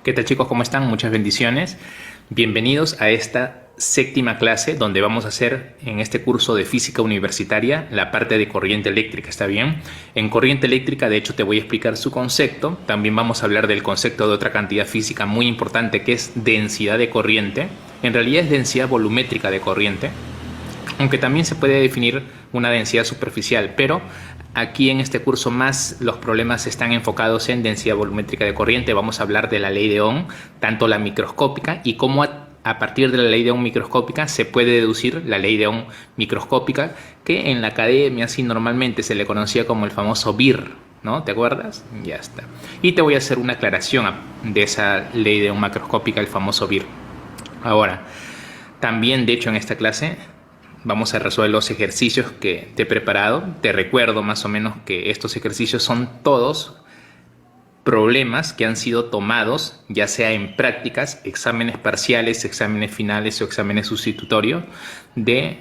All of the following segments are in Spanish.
¿Qué tal, chicos? ¿Cómo están? Muchas bendiciones. Bienvenidos a esta séptima clase donde vamos a hacer en este curso de física universitaria la parte de corriente eléctrica, ¿está bien? En corriente eléctrica, de hecho, te voy a explicar su concepto. También vamos a hablar del concepto de otra cantidad física muy importante que es densidad de corriente. En realidad es densidad volumétrica de corriente, aunque también se puede definir una densidad superficial, pero aquí en este curso más los problemas están enfocados en densidad volumétrica de corriente. Vamos a hablar de la ley de Ohm, tanto la microscópica y cómo a partir de la ley de Ohm microscópica se puede deducir la ley de Ohm microscópica, que en la academia así normalmente se le conocía como el famoso BIR, ¿no? ¿Te acuerdas? Ya está. Y te voy a hacer una aclaración de esa ley de Ohm macroscópica, el famoso BIR. Ahora, también de hecho en esta clase vamos a resolver los ejercicios que te he preparado. Te recuerdo más o menos que estos ejercicios son todos problemas que han sido tomados, ya sea en prácticas, exámenes parciales, exámenes finales o exámenes sustitutorios de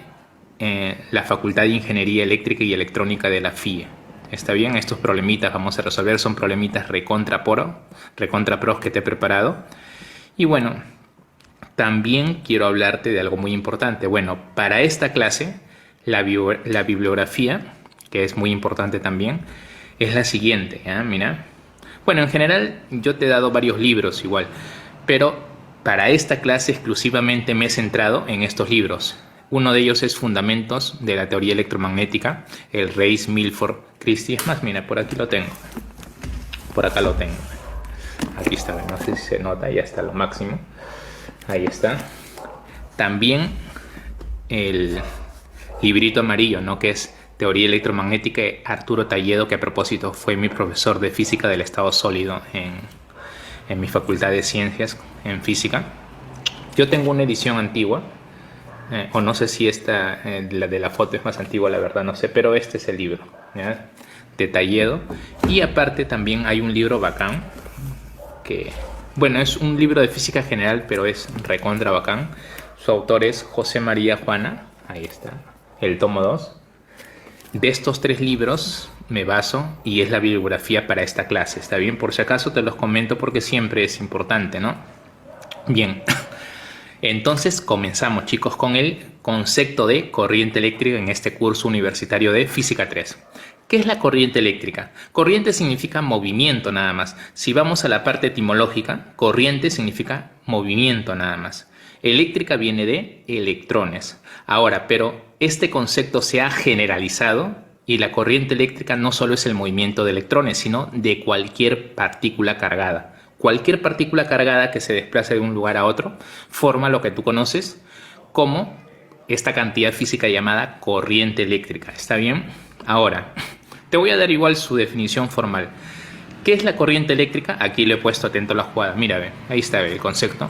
la Facultad de Ingeniería Eléctrica y Electrónica de la FIE. ¿Está bien? Estos problemitas vamos a resolver, son problemitas recontra pros que te he preparado. Y bueno, también quiero hablarte de algo muy importante. Bueno, para esta clase, la bibliografía, que es muy importante también, es la siguiente. Mira. Bueno, en general yo te he dado varios libros igual, pero para esta clase exclusivamente me he centrado en estos libros. Uno de ellos es Fundamentos de la Teoría Electromagnética, el Reis Milford Christie. Es más, mira, por aquí lo tengo. Por acá lo tengo. Aquí está, no sé si se nota, ya está lo máximo. Ahí está. También el librito amarillo, ¿no? Que es Teoría Electromagnética de Arturo Talledo, que a propósito fue mi profesor de física del estado sólido en mi facultad de ciencias en física. Yo tengo una edición antigua, o no sé si esta, la de la foto es más antigua, la verdad no sé, pero este es el libro, ¿ya? De Talledo. Y aparte también hay un libro bacán que... Bueno, es un libro de física general, pero es recontra bacán. Su autor es José María Juana. Ahí está, el tomo 2. De estos tres libros me baso y es la bibliografía para esta clase. ¿Está bien? Por si acaso te los comento porque siempre es importante, ¿no? Bien. Entonces comenzamos, chicos, con el concepto de corriente eléctrica en este curso universitario de Física 3. ¿Qué es la corriente eléctrica? Corriente significa movimiento nada más. Si vamos a la parte etimológica, corriente significa movimiento nada más. Eléctrica viene de electrones. Ahora, pero este concepto se ha generalizado y la corriente eléctrica no solo es el movimiento de electrones, sino de cualquier partícula cargada. Cualquier partícula cargada que se desplace de un lugar a otro forma lo que tú conoces como esta cantidad física llamada corriente eléctrica. ¿Está bien? Ahora, te voy a dar igual su definición formal. ¿Qué es la corriente eléctrica? Aquí le he puesto atento a la jugada. Mira, ve, ahí está el concepto.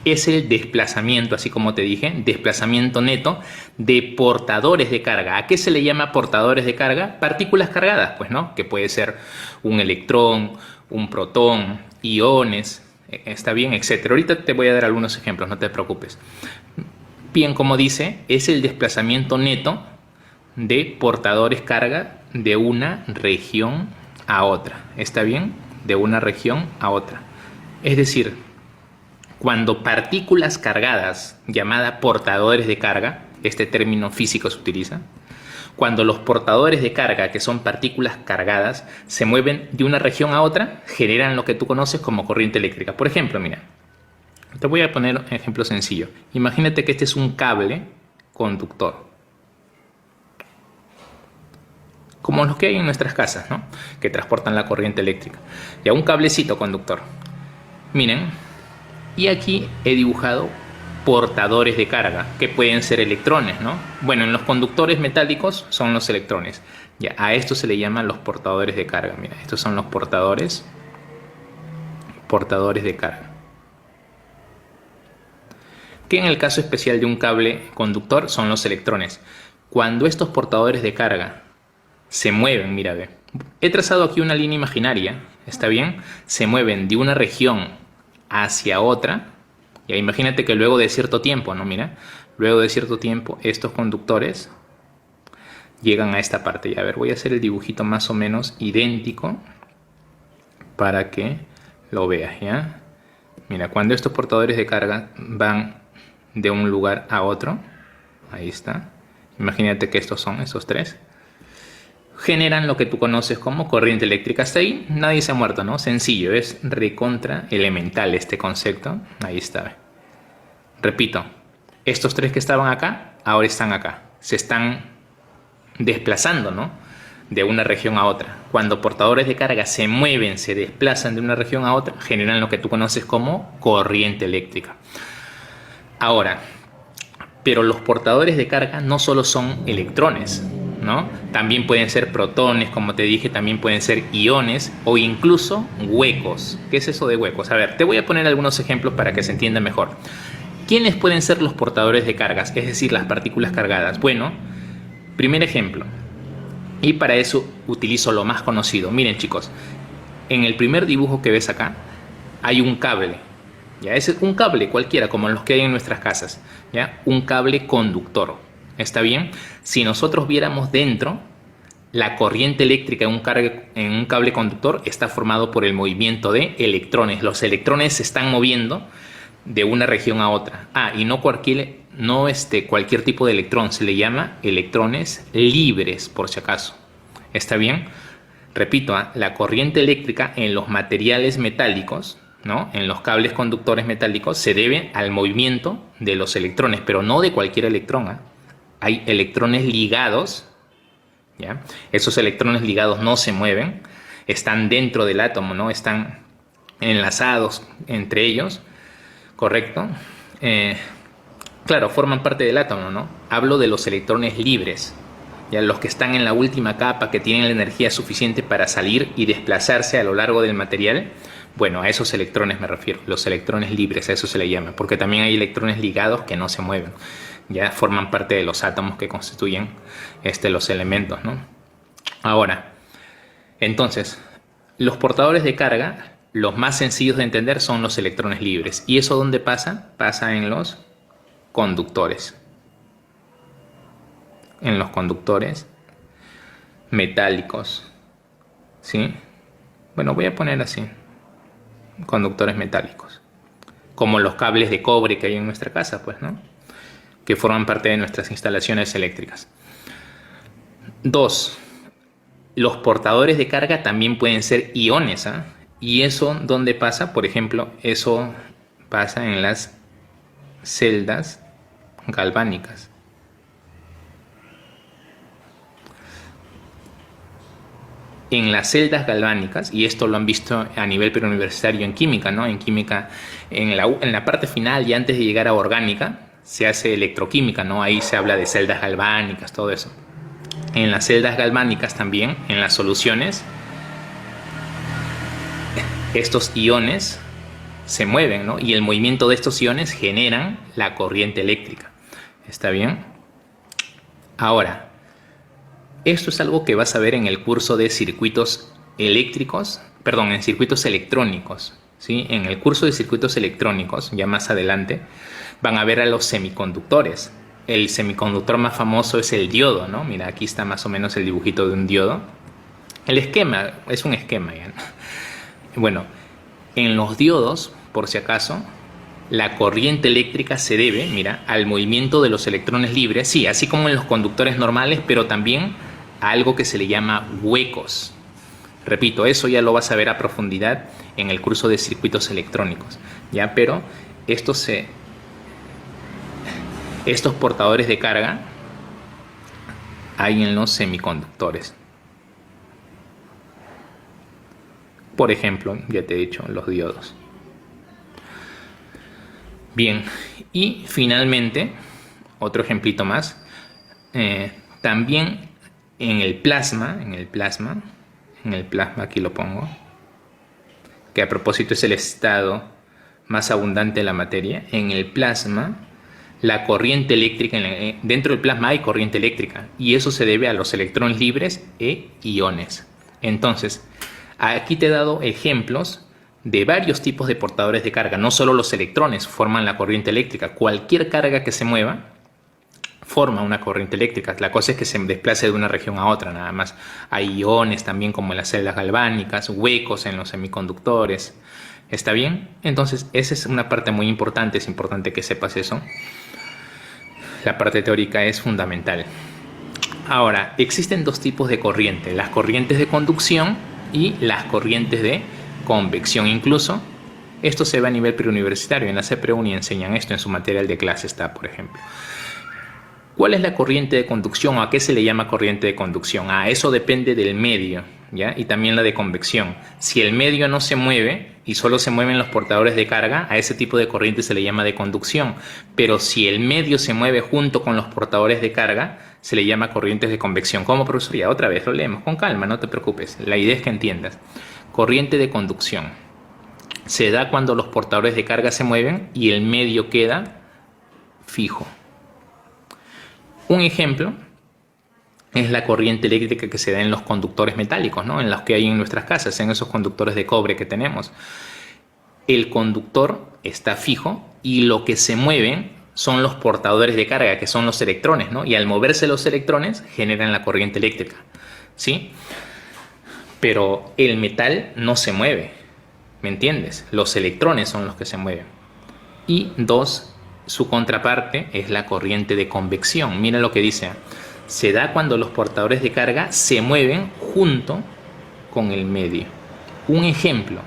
Es el desplazamiento, así como te dije, desplazamiento neto de portadores de carga. ¿A qué se le llama portadores de carga? Partículas cargadas, pues, ¿no? Que puede ser un electrón, un protón, iones, está bien, etcétera. Ahorita te voy a dar algunos ejemplos, no te preocupes. Bien, como dice, es el desplazamiento neto de portadores carga de una región a otra. ¿Está bien? De una región a otra. Es decir, cuando partículas cargadas, llamadas portadores de carga, este término físico se utiliza, cuando los portadores de carga, que son partículas cargadas, se mueven de una región a otra, generan lo que tú conoces como corriente eléctrica. Por ejemplo, mira, te voy a poner un ejemplo sencillo. Imagínate que este es un cable conductor, como los que hay en nuestras casas, ¿no? Que transportan la corriente eléctrica. Ya un cablecito conductor. Miren, y aquí he dibujado portadores de carga, que pueden ser electrones, ¿no? Bueno, en los conductores metálicos son los electrones. Ya, a esto se le llaman los portadores de carga. Mira, estos son los portadores de carga. Que en el caso especial de un cable conductor son los electrones. Cuando estos portadores de carga se mueven, mira, ve. He trazado aquí una línea imaginaria, ¿está bien? Se mueven de una región hacia otra. Ya imagínate que luego de cierto tiempo, ¿no? Mira, luego de cierto tiempo estos conductores llegan a esta parte. Y a ver, voy a hacer el dibujito más o menos idéntico para que lo veas, ¿ya? Mira, cuando estos portadores de carga van de un lugar a otro, ahí está, imagínate que estos son esos tres, generan lo que tú conoces como corriente eléctrica. Hasta ahí nadie se ha muerto, ¿no? Sencillo, es recontra elemental este concepto. Ahí está. Repito, estos tres que estaban acá, ahora están acá. Se están desplazando, ¿no? De una región a otra. Cuando portadores de carga se mueven, se desplazan de una región a otra, generan lo que tú conoces como corriente eléctrica. Ahora, pero los portadores de carga no solo son electrones, ¿no? También pueden ser protones, como te dije, también pueden ser iones o incluso huecos. ¿Qué es eso de huecos? A ver, te voy a poner algunos ejemplos para que se entienda mejor. ¿Quiénes pueden ser los portadores de cargas? Es decir, las partículas cargadas. Bueno, primer ejemplo. Y para eso utilizo lo más conocido. Miren, chicos, en el primer dibujo que ves acá hay un cable. ¿Ya? Es un cable cualquiera, como los que hay en nuestras casas. ¿Ya? Un cable conductor. ¿Está bien? Si nosotros viéramos dentro, la corriente eléctrica en un cable conductor está formado por el movimiento de electrones. Los electrones se están moviendo de una región a otra. Y no cualquier tipo de electrón, se le llama electrones libres, por si acaso. ¿Está bien? Repito, la corriente eléctrica en los materiales metálicos, ¿no? En los cables conductores metálicos, se debe al movimiento de los electrones, pero no de cualquier electrón. Hay electrones ligados, ¿ya? Esos electrones ligados no se mueven, están dentro del átomo, ¿no? Están enlazados entre ellos, ¿correcto? Claro, forman parte del átomo, ¿no? Hablo de los electrones libres, ¿ya? Los que están en la última capa, que tienen la energía suficiente para salir y desplazarse a lo largo del material. Bueno, a esos electrones me refiero, los electrones libres, a eso se le llama, porque también hay electrones ligados que no se mueven. Ya forman parte de los átomos que constituyen los elementos, ¿no? Ahora, entonces, los portadores de carga, los más sencillos de entender son los electrones libres. ¿Y eso dónde pasa? Pasa en los conductores. En los conductores metálicos, ¿sí? Bueno, voy a poner así, conductores metálicos, como los cables de cobre que hay en nuestra casa, pues, ¿no? Que forman parte de nuestras instalaciones eléctricas. 2. Los portadores de carga también pueden ser iones, ¿eh? ¿Y eso dónde pasa? Por ejemplo, eso pasa en las celdas galvánicas. En las celdas galvánicas, y esto lo han visto a nivel preuniversitario en química, ¿no? En química, en la parte final y antes de llegar a orgánica, se hace electroquímica, ¿no? Ahí se habla de celdas galvánicas, todo eso. En las celdas galvánicas también, en las soluciones, estos iones se mueven, ¿no? Y el movimiento de estos iones generan la corriente eléctrica. ¿Está bien? Ahora, esto es algo que vas a ver en el curso de circuitos eléctricos, perdón, en circuitos electrónicos, ¿sí? En el curso de circuitos electrónicos, ya más adelante, van a ver a los semiconductores. El semiconductor más famoso es el diodo, ¿no? Mira, aquí está más o menos el dibujito de un diodo. El esquema, es un esquema, ¿ya? Bueno, en los diodos, por si acaso, la corriente eléctrica se debe, mira, al movimiento de los electrones libres, sí, así como en los conductores normales, pero también a algo que se le llama huecos. Repito, eso ya lo vas a ver a profundidad en el curso de circuitos electrónicos, ¿ya? Pero estos portadores de carga hay en los semiconductores. Por ejemplo, ya te he dicho, los diodos. Bien, y finalmente, otro ejemplito más, también en el plasma, aquí lo pongo, que a propósito es el estado más abundante de la materia. En el plasma, la corriente eléctrica, dentro del plasma hay corriente eléctrica, y eso se debe a los electrones libres e iones. Entonces, aquí te he dado ejemplos de varios tipos de portadores de carga. No solo los electrones forman la corriente eléctrica. Cualquier carga que se mueva forma una corriente eléctrica. La cosa es que se desplace de una región a otra, nada más. Hay iones también, como en las celdas galvánicas, huecos en los semiconductores, ¿Está bien? Entonces, esa es una parte muy importante, es importante que sepas eso. La parte teórica es fundamental. Ahora, existen dos tipos de corriente, las corrientes de conducción y las corrientes de convección. Incluso, esto se ve a nivel preuniversitario, en la CPRUNI enseñan esto, en su material de clase está, por ejemplo. ¿Cuál es la corriente de conducción o a qué se le llama corriente de conducción? Eso depende del medio, ¿ya? Y también la de convección. Si el medio no se mueve y solo se mueven los portadores de carga, a ese tipo de corriente se le llama de conducción. Pero si el medio se mueve junto con los portadores de carga, se le llama corrientes de convección. ¿Cómo, profesor? Ya otra vez lo leemos con calma, no te preocupes. La idea es que entiendas. Corriente de conducción se da cuando los portadores de carga se mueven y el medio queda fijo. Un ejemplo es la corriente eléctrica que se da en los conductores metálicos, ¿no? En los que hay en nuestras casas, en esos conductores de cobre que tenemos. El conductor está fijo y lo que se mueven son los portadores de carga, que son los electrones, ¿no? Y al moverse los electrones generan la corriente eléctrica, ¿sí? Pero el metal no se mueve, ¿me entiendes? Los electrones son los que se mueven. Y dos, su contraparte es la corriente de convección. Mira lo que dice. Se da cuando los portadores de carga se mueven junto con el medio. Un ejemplo.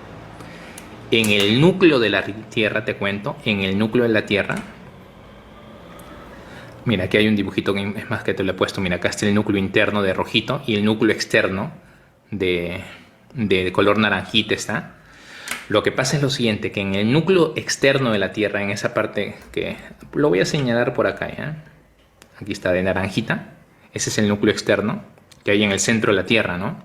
En el núcleo de la Tierra, te cuento, en el núcleo de la Tierra. Mira, aquí hay un dibujito, es más que te lo he puesto. Mira, acá está el núcleo interno de rojito y el núcleo externo de color naranjita está. Lo que pasa es lo siguiente, que en el núcleo externo de la Tierra, en esa parte que lo voy a señalar por acá, ¿ya? Aquí está de naranjita. Ese es el núcleo externo que hay en el centro de la Tierra, ¿no?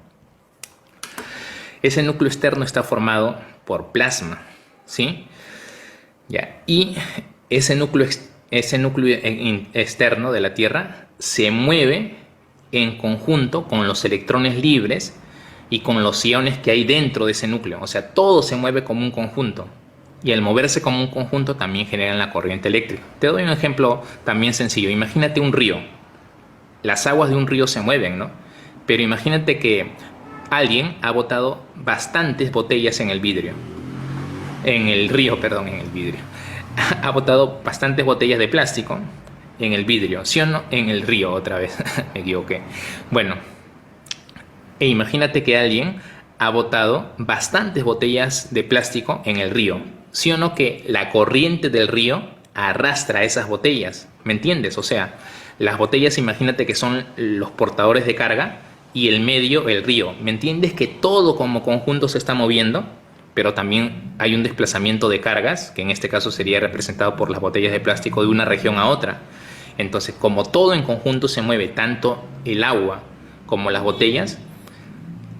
Ese núcleo externo está formado por plasma, ¿sí? Ya. Y ese núcleo externo de la Tierra se mueve en conjunto con los electrones libres y con los iones que hay dentro de ese núcleo. O sea, todo se mueve como un conjunto. Y al moverse como un conjunto también generan la corriente eléctrica. Te doy un ejemplo también sencillo. Imagínate un río. Las aguas de un río se mueven, ¿no? Pero imagínate que alguien ha botado bastantes botellas en el vidrio. En el río. Ha botado bastantes botellas de plástico en el vidrio. ¿Sí o no? En el río, otra vez. Me equivoqué. Bueno. E imagínate que alguien ha botado bastantes botellas de plástico en el río. ¿Sí o no que la corriente del río arrastra esas botellas? ¿Me entiendes? O sea, las botellas, imagínate que son los portadores de carga y el medio, el río. ¿Me entiendes? Que todo como conjunto se está moviendo, pero también hay un desplazamiento de cargas, que en este caso sería representado por las botellas de plástico de una región a otra. Entonces, como todo en conjunto se mueve, tanto el agua como las botellas,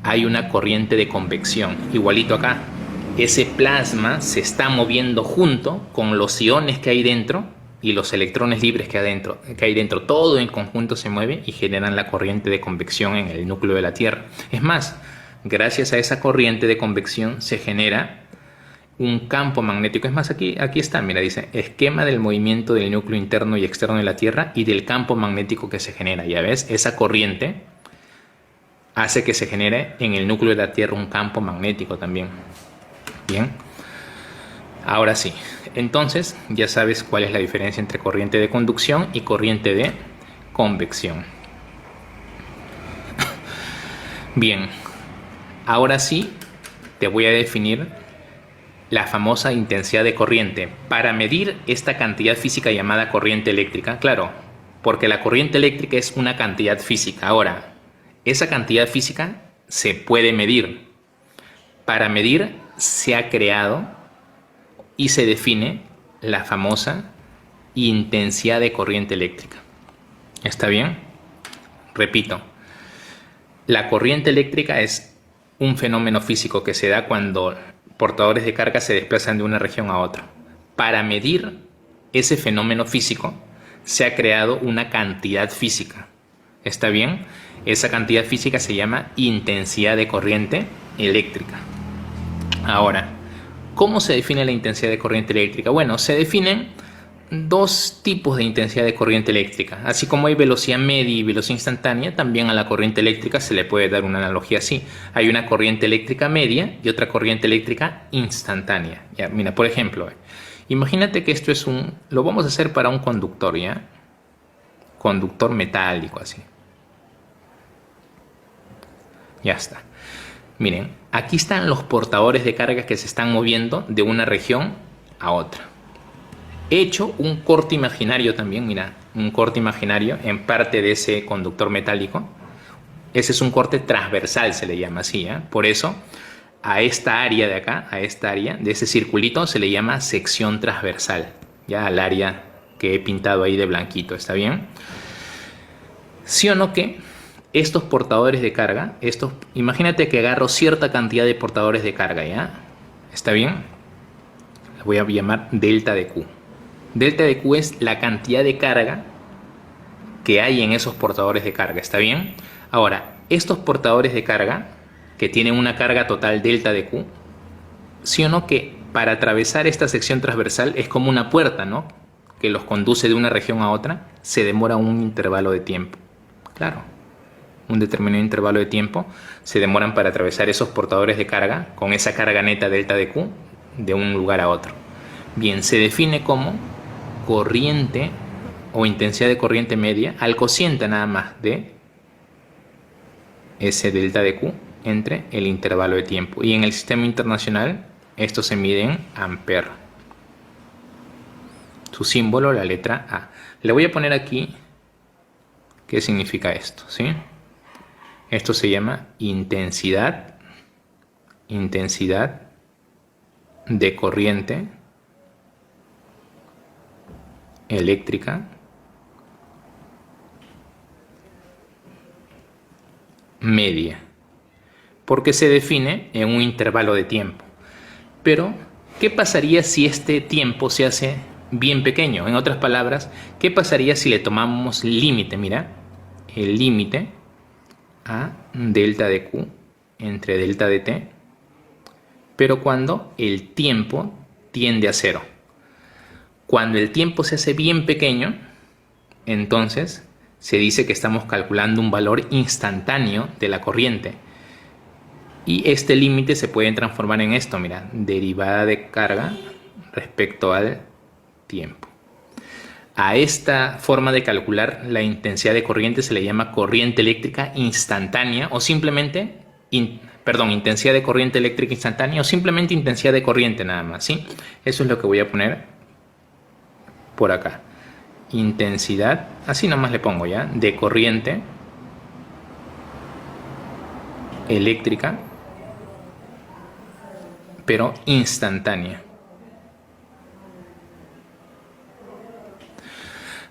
hay una corriente de convección. Igualito acá, ese plasma se está moviendo junto con los iones que hay dentro y los electrones libres que hay dentro. Todo en conjunto se mueve y generan la corriente de convección en el núcleo de la Tierra. Es más, gracias a esa corriente de convección se genera un campo magnético. Es más, aquí está, mira, dice esquema del movimiento del núcleo interno y externo de la Tierra y del campo magnético que se genera. Ya ves, esa corriente hace que se genere en el núcleo de la Tierra un campo magnético también. Bien. Ahora sí. Entonces ya sabes cuál es la diferencia entre corriente de conducción y corriente de convección. Bien. Ahora sí te voy a definir la famosa intensidad de corriente para medir esta cantidad física llamada corriente eléctrica. Claro, porque la corriente eléctrica es una cantidad física. Ahora, esa cantidad física se puede medir. Para medir se ha creado y se define la famosa intensidad de corriente eléctrica. ¿Está bien? Repito, la corriente eléctrica es un fenómeno físico que se da cuando portadores de carga se desplazan de una región a otra. Para medir ese fenómeno físico se ha creado una cantidad física. ¿Está bien? Esa cantidad física se llama intensidad de corriente eléctrica. Ahora, ¿cómo se define la intensidad de corriente eléctrica? Bueno, se define dos tipos de intensidad de corriente eléctrica. Así como hay velocidad media y velocidad instantánea, también a la corriente eléctrica se le puede dar una analogía así. Hay una corriente eléctrica media y otra corriente eléctrica instantánea. Ya, mira, por ejemplo, imagínate que esto es lo vamos a hacer para un conductor, ¿ya? Conductor metálico, así. Ya está. Miren, aquí están los portadores de carga que se están moviendo de una región a otra. He hecho un corte imaginario también, mira, un corte imaginario en parte de ese conductor metálico. Ese es un corte transversal, se le llama así, ¿eh? Por eso, a esta área de acá, a esta área de ese circulito, se le llama sección transversal, ya al área que he pintado ahí de blanquito, ¿está bien? ¿Sí o no que estos portadores de carga, imagínate que agarro cierta cantidad de portadores de carga, ¿ya? ¿Está bien? La voy a llamar delta de Q. Delta de Q es la cantidad de carga que hay en esos portadores de carga, ¿está bien? Ahora, estos portadores de carga, que tienen una carga total delta de Q, ¿sí o no que para atravesar esta sección transversal es como una puerta, ¿no? Que los conduce de una región a otra, se demora un intervalo de tiempo. Claro, un determinado intervalo de tiempo se demoran para atravesar esos portadores de carga con esa carga neta delta de Q de un lugar a otro. Bien, se define como corriente o intensidad de corriente media al cociente nada más de ese delta de Q entre el intervalo de tiempo. Y en el sistema internacional esto se mide en amperes. Su símbolo, la letra A. Le voy a poner aquí qué significa esto, ¿sí? Esto se llama intensidad de corriente eléctrica media, porque se define en un intervalo de tiempo. Pero, ¿qué pasaría si este tiempo se hace bien pequeño? En otras palabras, ¿qué pasaría si le tomamos límite? Mira, el límite a delta de Q entre delta de T, pero cuando el tiempo tiende a cero. Cuando el tiempo se hace bien pequeño, entonces se dice que estamos calculando un valor instantáneo de la corriente. Y este límite se puede transformar en esto, mira, derivada de carga respecto al tiempo. A esta forma de calcular la intensidad de corriente se le llama corriente eléctrica instantánea o simplemente, intensidad de corriente eléctrica instantánea o simplemente intensidad de corriente nada más, ¿sí? Eso es lo que voy a poner por acá. Intensidad, así nomás le pongo ya, de corriente eléctrica, pero instantánea.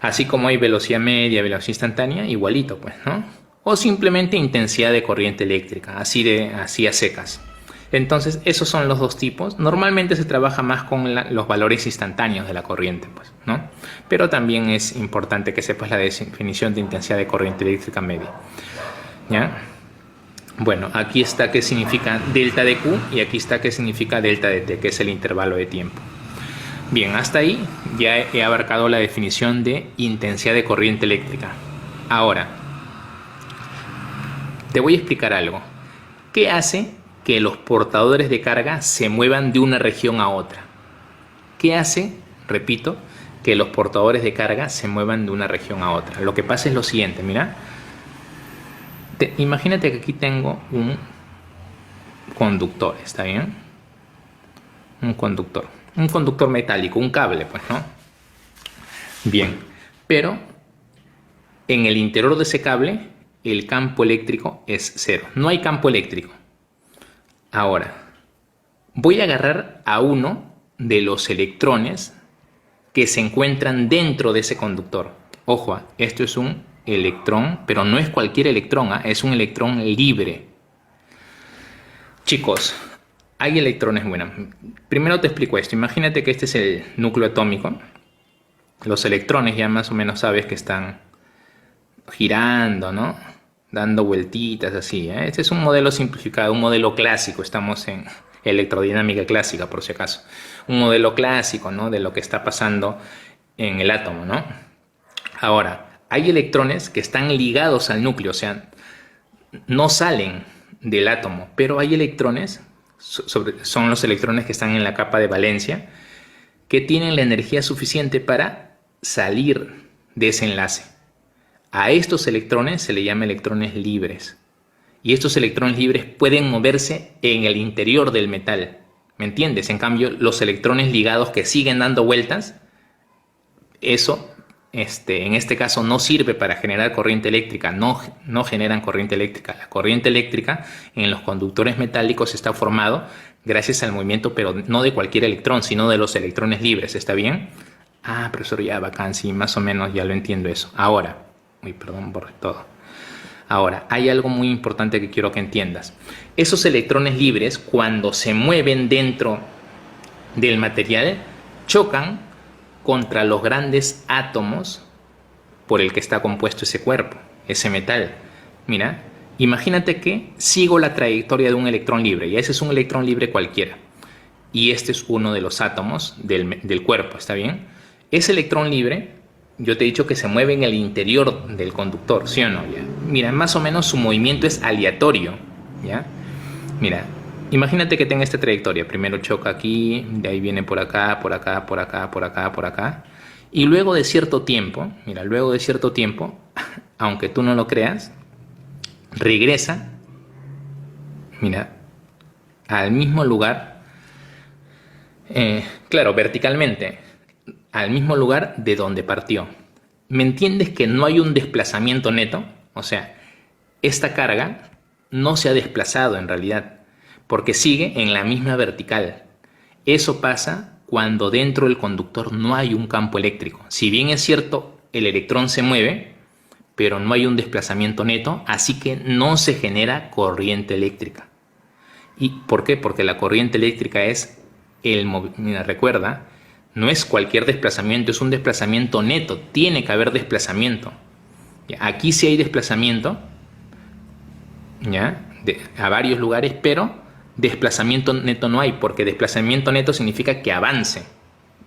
Así como hay velocidad media, velocidad instantánea, igualito, pues, ¿no? O simplemente intensidad de corriente eléctrica, así a secas. Entonces, esos son los dos tipos. Normalmente se trabaja más con los valores instantáneos de la corriente, pues, ¿no? Pero también es importante que sepas la definición de intensidad de corriente eléctrica media, ¿ya? Bueno, aquí está qué significa delta de Q y aquí está qué significa delta de T, que es el intervalo de tiempo. Bien, hasta ahí ya he abarcado la definición de intensidad de corriente eléctrica. Ahora, te voy a explicar algo. ¿Qué hace que los portadores de carga se muevan de una región a otra? ¿Qué hace, repito, que los portadores de carga se muevan de una región a otra? Lo que pasa es lo siguiente, mira. Imagínate que aquí tengo un conductor, ¿está bien? Un conductor metálico, un cable, pues, ¿no? Bien, pero en el interior de ese cable el campo eléctrico es cero, no hay campo eléctrico. Ahora, voy a agarrar a uno de los electrones que se encuentran dentro de ese conductor. Ojo, esto es un electrón, pero no es cualquier electrón, es un electrón libre. Chicos, hay electrones, bueno, primero te explico esto. Imagínate que este es el núcleo atómico. Los electrones ya más o menos sabes que están girando, ¿no? Dando vueltitas así, ¿eh? Este es un modelo simplificado, un modelo clásico. Estamos en electrodinámica clásica, por si acaso. Un modelo clásico, ¿no? De lo que está pasando en el átomo, ¿no? Ahora, hay electrones que están ligados al núcleo, o sea, no salen del átomo, pero hay electrones, son los electrones que están en la capa de valencia, que tienen la energía suficiente para salir de ese enlace. A estos electrones se le llama electrones libres. Y estos electrones libres pueden moverse en el interior del metal. ¿Me entiendes? En cambio, los electrones ligados que siguen dando vueltas, eso en este caso no sirve para generar corriente eléctrica, no generan corriente eléctrica. La corriente eléctrica en los conductores metálicos está formado gracias al movimiento, pero no de cualquier electrón, sino de los electrones libres. ¿Está bien? Ah, profesor, ya bacán, sí, más o menos ya lo entiendo eso. Ahora, perdón, borré todo. Ahora, hay algo muy importante que quiero que entiendas. Esos electrones libres, cuando se mueven dentro del material, chocan contra los grandes átomos por el que está compuesto ese cuerpo, ese metal. Mira, imagínate que sigo la trayectoria de un electrón libre, y ese es un electrón libre cualquiera. Y este es uno de los átomos del cuerpo, ¿está bien? Ese electrón libre, yo te he dicho que se mueve en el interior del conductor, ¿sí o no? ¿Ya? Mira, más o menos su movimiento es aleatorio, ¿ya? Mira, imagínate que tenga esta trayectoria. Primero choca aquí, de ahí viene por acá, por acá, por acá, por acá, por acá. Y luego de cierto tiempo, mira, luego de cierto tiempo, aunque tú no lo creas, regresa, mira, al mismo lugar, claro, verticalmente, al mismo lugar de donde partió. ¿Me entiendes que no hay un desplazamiento neto? O sea, esta carga no se ha desplazado en realidad, porque sigue en la misma vertical. Eso pasa cuando dentro del conductor no hay un campo eléctrico. Si bien es cierto, el electrón se mueve, pero no hay un desplazamiento neto, así que no se genera corriente eléctrica. ¿Y por qué? Porque la corriente eléctrica es mira, recuerda, no es cualquier desplazamiento, es un desplazamiento neto. Tiene que haber desplazamiento. Aquí sí hay desplazamiento, ¿ya? A varios lugares, pero desplazamiento neto no hay, porque desplazamiento neto significa que avance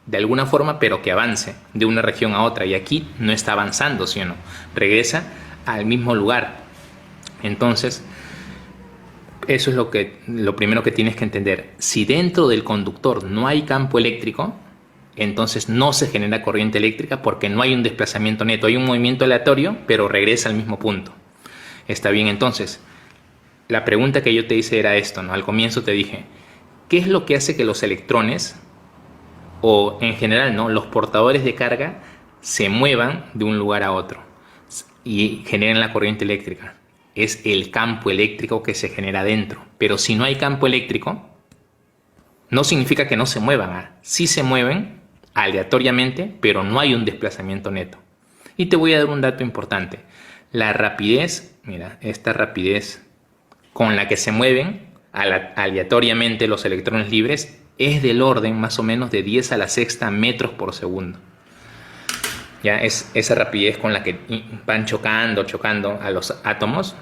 de alguna forma, pero que avance de una región a otra. Y aquí no está avanzando, ¿sí o no? Regresa al mismo lugar. Entonces, eso es lo primero que tienes que entender. Si dentro del conductor no hay campo eléctrico, entonces no se genera corriente eléctrica porque no hay un desplazamiento neto. Hay un movimiento aleatorio, pero regresa al mismo punto. Está bien, entonces, la pregunta que yo te hice era esto, ¿no? Al comienzo te dije, ¿qué es lo que hace que los electrones, o en general, ¿no?, los portadores de carga, se muevan de un lugar a otro y generen la corriente eléctrica? Es el campo eléctrico que se genera dentro. Pero si no hay campo eléctrico, no significa que no se muevan. Sí se mueven aleatoriamente, pero no hay un desplazamiento neto. Y te voy a dar un dato importante. La rapidez, mira, esta rapidez con la que se mueven aleatoriamente los electrones libres es del orden más o menos de 10 a la sexta metros por segundo. Ya es esa rapidez con la que van chocando a los átomos.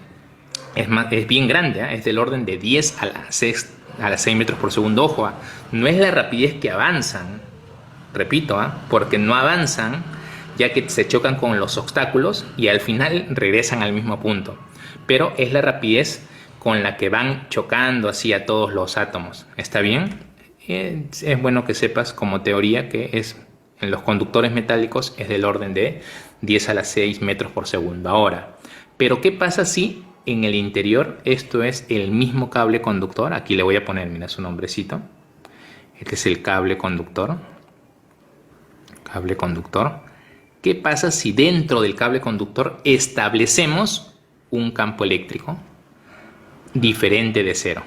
Es bien grande, es del orden de 10 a la 6 metros por segundo. Ojo, no es la rapidez que avanzan, repito, porque no avanzan, ya que se chocan con los obstáculos y al final regresan al mismo punto. Pero es la rapidez con la que van chocando así a todos los átomos. ¿Está bien? Es bueno que sepas como teoría que en los conductores metálicos es del orden de 10 a la 6 metros por segundo. Ahora, ¿pero qué pasa si en el interior esto es el mismo cable conductor? Aquí le voy a poner, mira, su nombrecito. Este es el cable conductor. Cable conductor. ¿Qué pasa si dentro del cable conductor establecemos un campo eléctrico diferente de cero?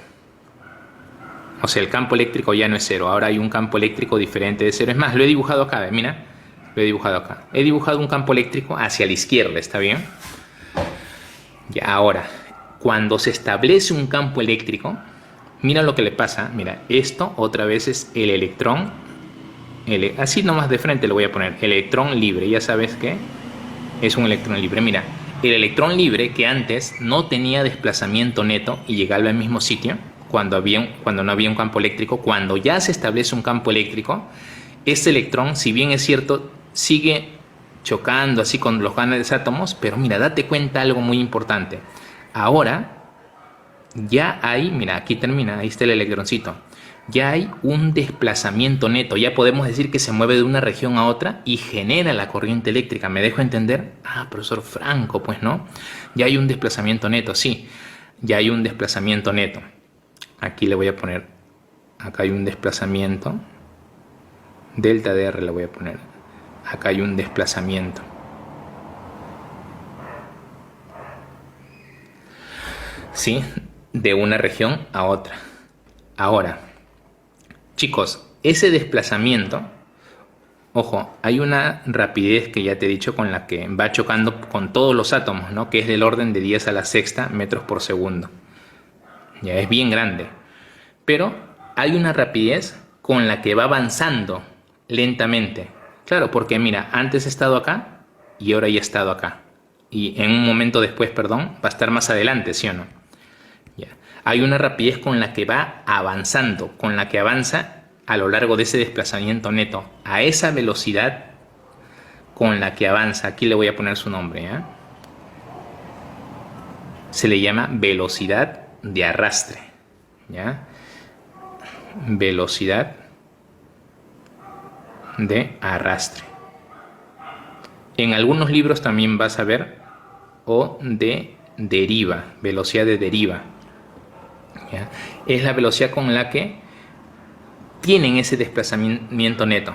O sea, el campo eléctrico ya no es cero, ahora hay un campo eléctrico diferente de cero. Es más, lo he dibujado acá, mira, lo he dibujado acá. He dibujado un campo eléctrico hacia la izquierda, ¿está bien? Ya, ahora, cuando se establece un campo eléctrico, mira lo que le pasa. Mira, esto otra vez es el electrón. Así nomás de frente le voy a poner electrón libre. Ya sabes que es un electrón libre. Mira, el electrón libre que antes no tenía desplazamiento neto y llegaba al mismo sitio cuando no había un campo eléctrico. Cuando ya se establece un campo eléctrico, este electrón, si bien es cierto, sigue chocando así con los grandes átomos, pero mira, date cuenta algo muy importante. Ahora ya hay, mira, aquí termina, ahí está el electroncito. Ya hay un desplazamiento neto, ya podemos decir que se mueve de una región a otra y genera la corriente eléctrica. ¿Me dejo entender? Ah, profesor Franco, pues no. Ya hay un desplazamiento neto, sí, ya hay un desplazamiento neto. Aquí le voy a poner, acá hay un desplazamiento, delta de R le voy a poner. Acá hay un desplazamiento. ¿Sí? De una región a otra. Ahora, chicos, ese desplazamiento, ojo, hay una rapidez que ya te he dicho con la que va chocando con todos los átomos, ¿no? Que es del orden de 10 a la sexta metros por segundo. Ya es bien grande. Pero hay una rapidez con la que va avanzando lentamente. Claro, porque mira, antes he estado acá y ahora ya he estado acá. Y en un momento después, perdón, va a estar más adelante, ¿sí o no? Ya. Hay una rapidez con la que va avanzando, con la que avanza a lo largo de ese desplazamiento neto. A esa velocidad con la que avanza, aquí le voy a poner su nombre, ¿eh? Se le llama velocidad de arrastre, ¿ya? Velocidad de arrastre. En algunos libros también vas a ver o de deriva, velocidad de deriva, ¿ya? Es la velocidad con la que tienen ese desplazamiento neto.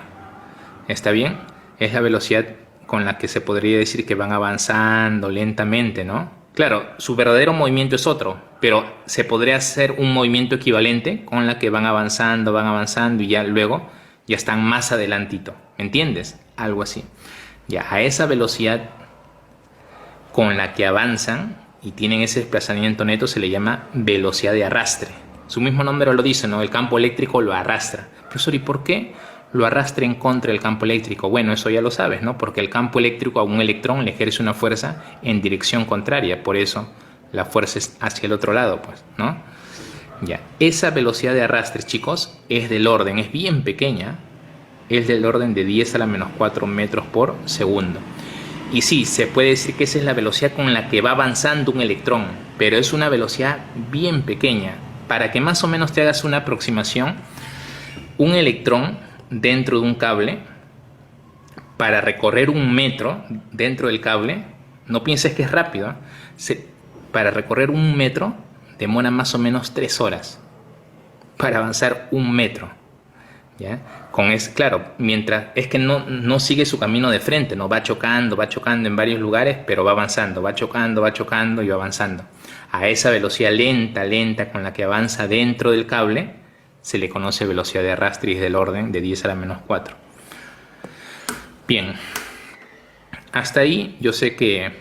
¿Está bien? Es la velocidad con la que se podría decir que van avanzando lentamente, ¿no? Claro, su verdadero movimiento es otro, pero se podría hacer un movimiento equivalente con la que van avanzando y ya luego ya están más adelantito. ¿Me entiendes? Algo así. Ya, a esa velocidad con la que avanzan y tienen ese desplazamiento neto se le llama velocidad de arrastre. Su mismo nombre lo dice, ¿no? El campo eléctrico lo arrastra. Profesor, ¿y por qué lo arrastra en contra del campo eléctrico? Bueno, eso ya lo sabes, ¿no? Porque el campo eléctrico a un electrón le ejerce una fuerza en dirección contraria. Por eso la fuerza es hacia el otro lado, pues, ¿no? Ya, esa velocidad de arrastre, chicos, es del orden, es bien pequeña, es del orden de 10 a la menos 4 metros por segundo. Y sí, se puede decir que esa es la velocidad con la que va avanzando un electrón, pero es una velocidad bien pequeña. Para que más o menos te hagas una aproximación, un electrón dentro de un cable, para recorrer 1 metro dentro del cable, no pienses que es rápido, para recorrer 1 metro demora más o menos 3 horas para avanzar 1 metro. ¿Ya? Claro, mientras es que no sigue su camino de frente, no va chocando en varios lugares, pero va avanzando, va chocando y va avanzando. A esa velocidad lenta con la que avanza dentro del cable se le conoce velocidad de arrastre y es del orden de 10 a la menos 4. Bien, hasta ahí yo sé que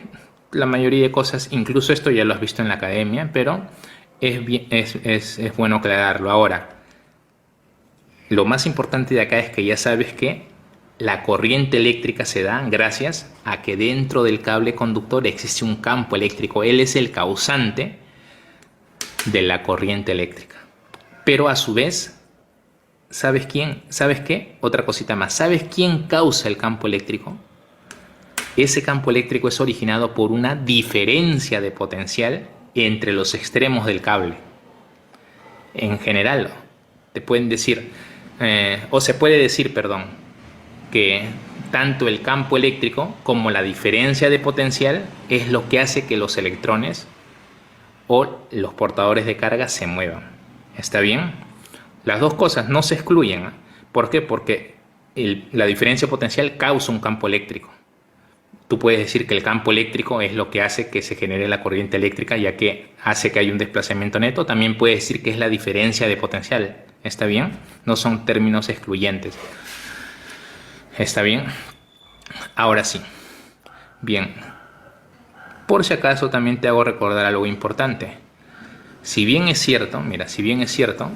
la mayoría de cosas, incluso esto ya lo has visto en la academia, pero es bueno aclararlo ahora. Lo más importante de acá es que ya sabes que la corriente eléctrica se da gracias a que dentro del cable conductor existe un campo eléctrico. Él es el causante de la corriente eléctrica. Pero a su vez, ¿sabes quién? ¿Sabes qué? Otra cosita más. ¿Sabes quién causa el campo eléctrico? Ese campo eléctrico es originado por una diferencia de potencial entre los extremos del cable. En general, te pueden decir... se puede decir, perdón, que tanto el campo eléctrico como la diferencia de potencial es lo que hace que los electrones o los portadores de carga se muevan. ¿Está bien? Las dos cosas no se excluyen. ¿Por qué? Porque la diferencia de potencial causa un campo eléctrico. Tú puedes decir que el campo eléctrico es lo que hace que se genere la corriente eléctrica, ya que hace que haya un desplazamiento neto. También puedes decir que es la diferencia de potencial. ¿Está bien? No son términos excluyentes. ¿Está bien? Ahora sí. Bien. Por si acaso también te hago recordar algo importante. Si bien es cierto, mira, si bien es cierto,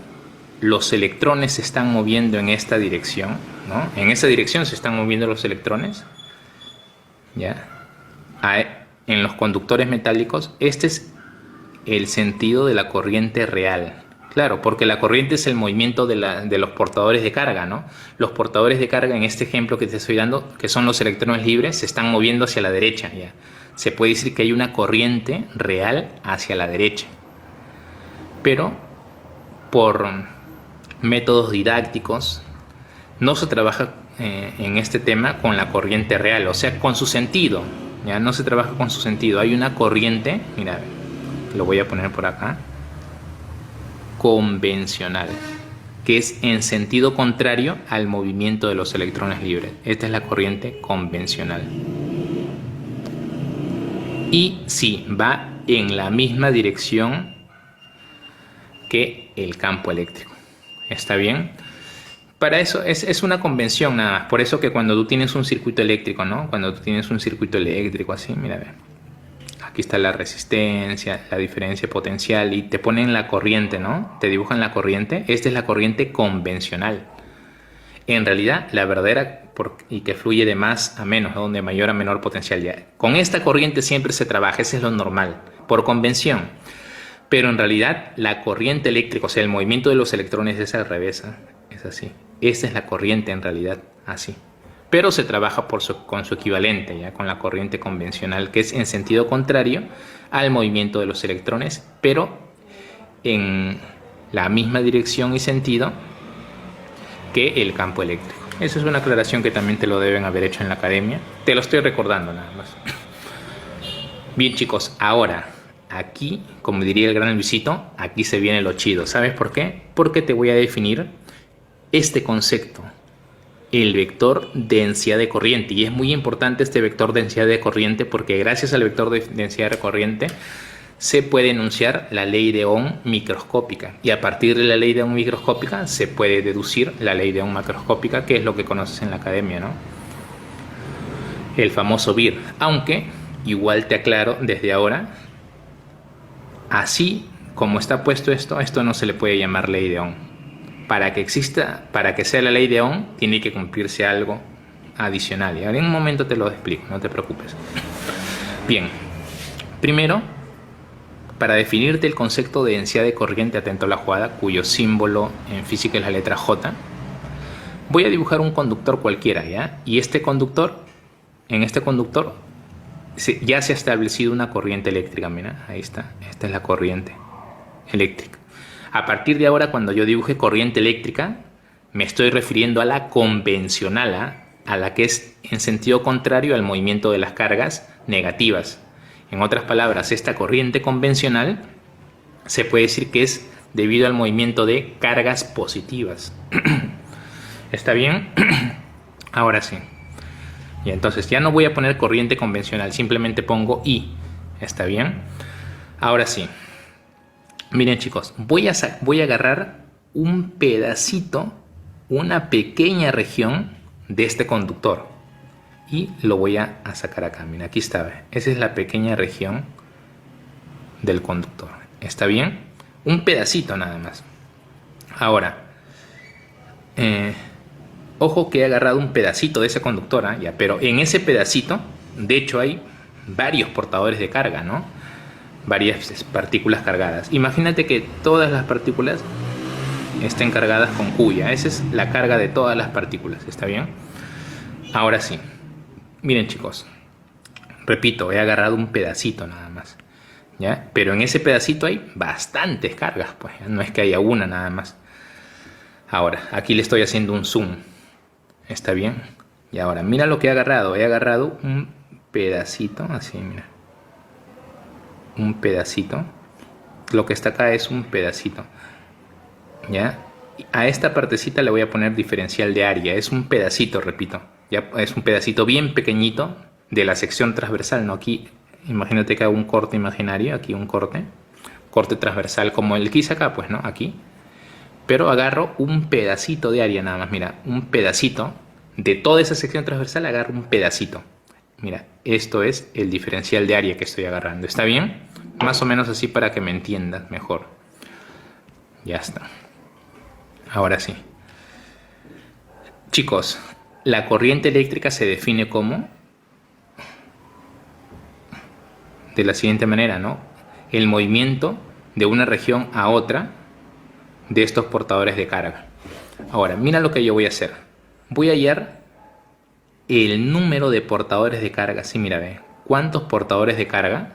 los electrones se están moviendo en esta dirección, ¿no? En esa dirección se están moviendo los electrones, ¿ya? En los conductores metálicos, este es el sentido de la corriente real. Claro, porque la corriente es el movimiento de los portadores de carga, ¿no? Los portadores de carga en este ejemplo que te estoy dando, que son los electrones libres, se están moviendo hacia la derecha, ¿ya? Se puede decir que hay una corriente real hacia la derecha. Pero por métodos didácticos no se trabaja en este tema con la corriente real, o sea, con su sentido, ¿ya? No se trabaja con su sentido. Hay una corriente, mira, lo voy a poner por acá, convencional, que es en sentido contrario al movimiento de los electrones libres. Esta es la corriente convencional. Y sí, va en la misma dirección que el campo eléctrico. ¿Está bien? Para eso es una convención nada más. Por eso que cuando tú tienes un circuito eléctrico, ¿no? Cuando tú tienes un circuito eléctrico así, mira, ve. Aquí está la resistencia, la diferencia potencial y te ponen la corriente, ¿no? Te dibujan la corriente. Esta es la corriente convencional. En realidad, la verdadera y que fluye de más a menos, ¿no? De mayor a menor potencial. Ya. Con esta corriente siempre se trabaja, eso es lo normal, por convención. Pero en realidad, la corriente eléctrica, o sea, el movimiento de los electrones es al revés, ¿eh? Es así. Esta es la corriente en realidad, así. Pero se trabaja con su equivalente, ya con la corriente convencional, que es en sentido contrario al movimiento de los electrones, pero en la misma dirección y sentido que el campo eléctrico. Esa es una aclaración que también te lo deben haber hecho en la academia. Te lo estoy recordando nada más. Bien, chicos, ahora aquí, como diría el gran Luisito, aquí se viene lo chido. ¿Sabes por qué? Porque te voy a definir este concepto, el vector densidad de corriente. Y es muy importante este vector densidad de corriente porque gracias al vector de densidad de corriente se puede enunciar la ley de Ohm microscópica. Y a partir de la ley de Ohm microscópica se puede deducir la ley de Ohm macroscópica, que es lo que conoces en la academia, ¿no? El famoso BIR. Aunque, igual te aclaro desde ahora, así como está puesto esto no se le puede llamar ley de Ohm. Para que exista, para que sea la ley de Ohm, tiene que cumplirse algo adicional. Y ahora en un momento te lo explico, no te preocupes. Bien, primero, para definirte el concepto de densidad de corriente, atento a la jugada, cuyo símbolo en física es la letra J, voy a dibujar un conductor cualquiera, ¿ya? Y este conductor, en este conductor, ya se ha establecido una corriente eléctrica. Mira, ahí está, esta es la corriente eléctrica. A partir de ahora, cuando yo dibuje corriente eléctrica, me estoy refiriendo a la convencional, a la que es en sentido contrario al movimiento de las cargas negativas. En otras palabras, esta corriente convencional se puede decir que es debido al movimiento de cargas positivas. ¿Está bien? Ahora sí. Y entonces ya no voy a poner corriente convencional, simplemente pongo I. ¿Está bien? Ahora sí. Miren, chicos, voy a agarrar un pedacito, una pequeña región de este conductor y lo voy a sacar acá. Mira, aquí está. Esa es la pequeña región del conductor. ¿Está bien? Un pedacito nada más. Ahora, ojo que he agarrado un pedacito de ese conductor, ¿eh? Ya, pero en ese pedacito, de hecho, hay varios portadores de carga, ¿no? Varias partículas cargadas. Imagínate que todas las partículas estén cargadas con Q. Esa es la carga de todas las partículas. ¿Está bien? Ahora sí. Miren, chicos. Repito, he agarrado un pedacito nada más. ¿Ya? Pero en ese pedacito hay bastantes cargas. Pues no es que haya una nada más. Ahora, aquí le estoy haciendo un zoom. ¿Está bien? Y ahora, mira lo que he agarrado. He agarrado un pedacito. Así, mira. Un pedacito. Lo que está acá es un pedacito. ¿Ya? A esta partecita le voy a poner diferencial de área. Es un pedacito, repito. ¿Ya? Es un pedacito bien pequeñito de la sección transversal, ¿no? Aquí, imagínate que hago un corte imaginario. Aquí un corte. Corte transversal como el que hice acá, pues, ¿no? Aquí. Pero agarro un pedacito de área nada más. Mira, un pedacito. De toda esa sección transversal agarro un pedacito. Mira, esto es el diferencial de área que estoy agarrando. ¿Está bien? Más o menos así para que me entiendas mejor. Ya está. Ahora sí. Chicos, la corriente eléctrica se define como de la siguiente manera, ¿no? El movimiento de una región a otra de estos portadores de carga. Ahora, mira lo que yo voy a hacer. Voy a hallar el número de portadores de carga. Sí, mira, ve. ¿Cuántos portadores de carga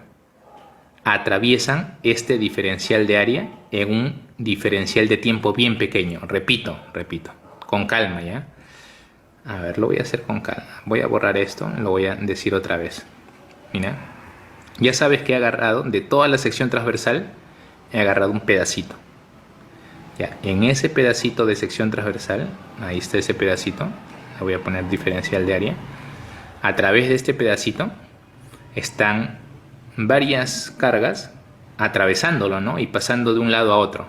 atraviesan este diferencial de área en un diferencial de tiempo bien pequeño? Repito, con calma, ¿ya? A ver, lo voy a hacer con calma. Voy a borrar esto, lo voy a decir otra vez. Mira, ya sabes que he agarrado de toda la sección transversal, he agarrado un pedacito. Ya, en ese pedacito de sección transversal, ahí está ese pedacito, le voy a poner diferencial de área. A través de este pedacito están varias cargas atravesándolo, ¿no? Y pasando de un lado a otro.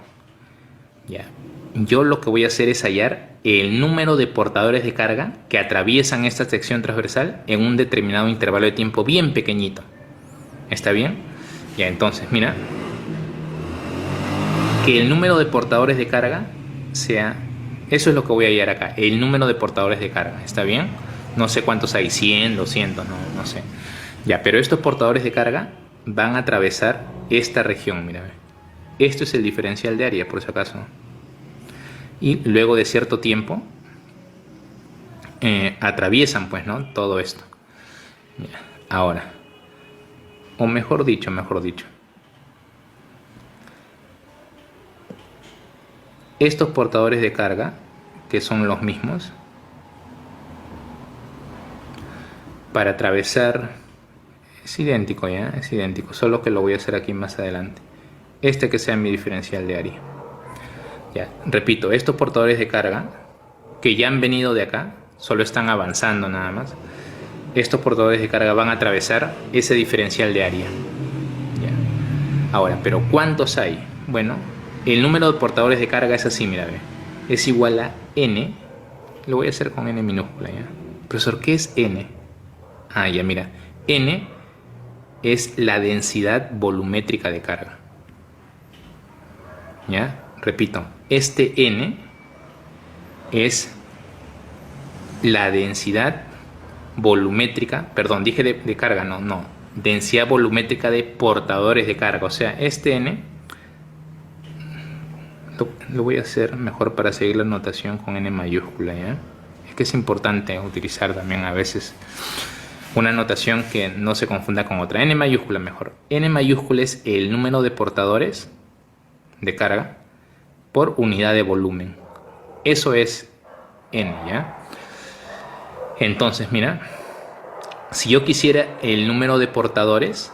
Ya. Yo lo que voy a hacer es hallar el número de portadores de carga que atraviesan esta sección transversal en un determinado intervalo de tiempo bien pequeñito. ¿Está bien? Ya, entonces, mira, que el número de portadores de carga sea, eso es lo que voy a hallar acá, el número de portadores de carga. ¿Está bien? No sé cuántos hay, 100, 200, no sé. Ya, pero estos portadores de carga van a atravesar esta región, mira. Esto es el diferencial de área, por si acaso. Y luego de cierto tiempo atraviesan, pues, ¿no? Todo esto. Mira, ahora, o mejor dicho, estos portadores de carga, que son los mismos, para atravesar, es idéntico, ¿ya? Es idéntico, solo que lo voy a hacer aquí más adelante. Este que sea mi diferencial de área. Ya, repito, estos portadores de carga que ya han venido de acá, solo están avanzando nada más. Estos portadores de carga van a atravesar ese diferencial de área. Ya. Ahora, ¿pero cuántos hay? Bueno, el número de portadores de carga es así, mira, ve. Es igual a n. Lo voy a hacer con n minúscula, ¿ya? Profesor, ¿qué es n? Ah, ya, mira. N es la densidad volumétrica de carga. ¿Ya? Repito, este n es la densidad volumétrica, perdón, dije de carga, no, densidad volumétrica de portadores de carga. O sea, este n lo voy a hacer mejor para seguir la notación con n mayúscula, ¿ya? Es que es importante utilizar también a veces una notación que no se confunda con otra. N mayúscula mejor. N mayúscula es el número de portadores de carga por unidad de volumen. Eso es n, ¿ya? Entonces, mira, si yo quisiera el número de portadores,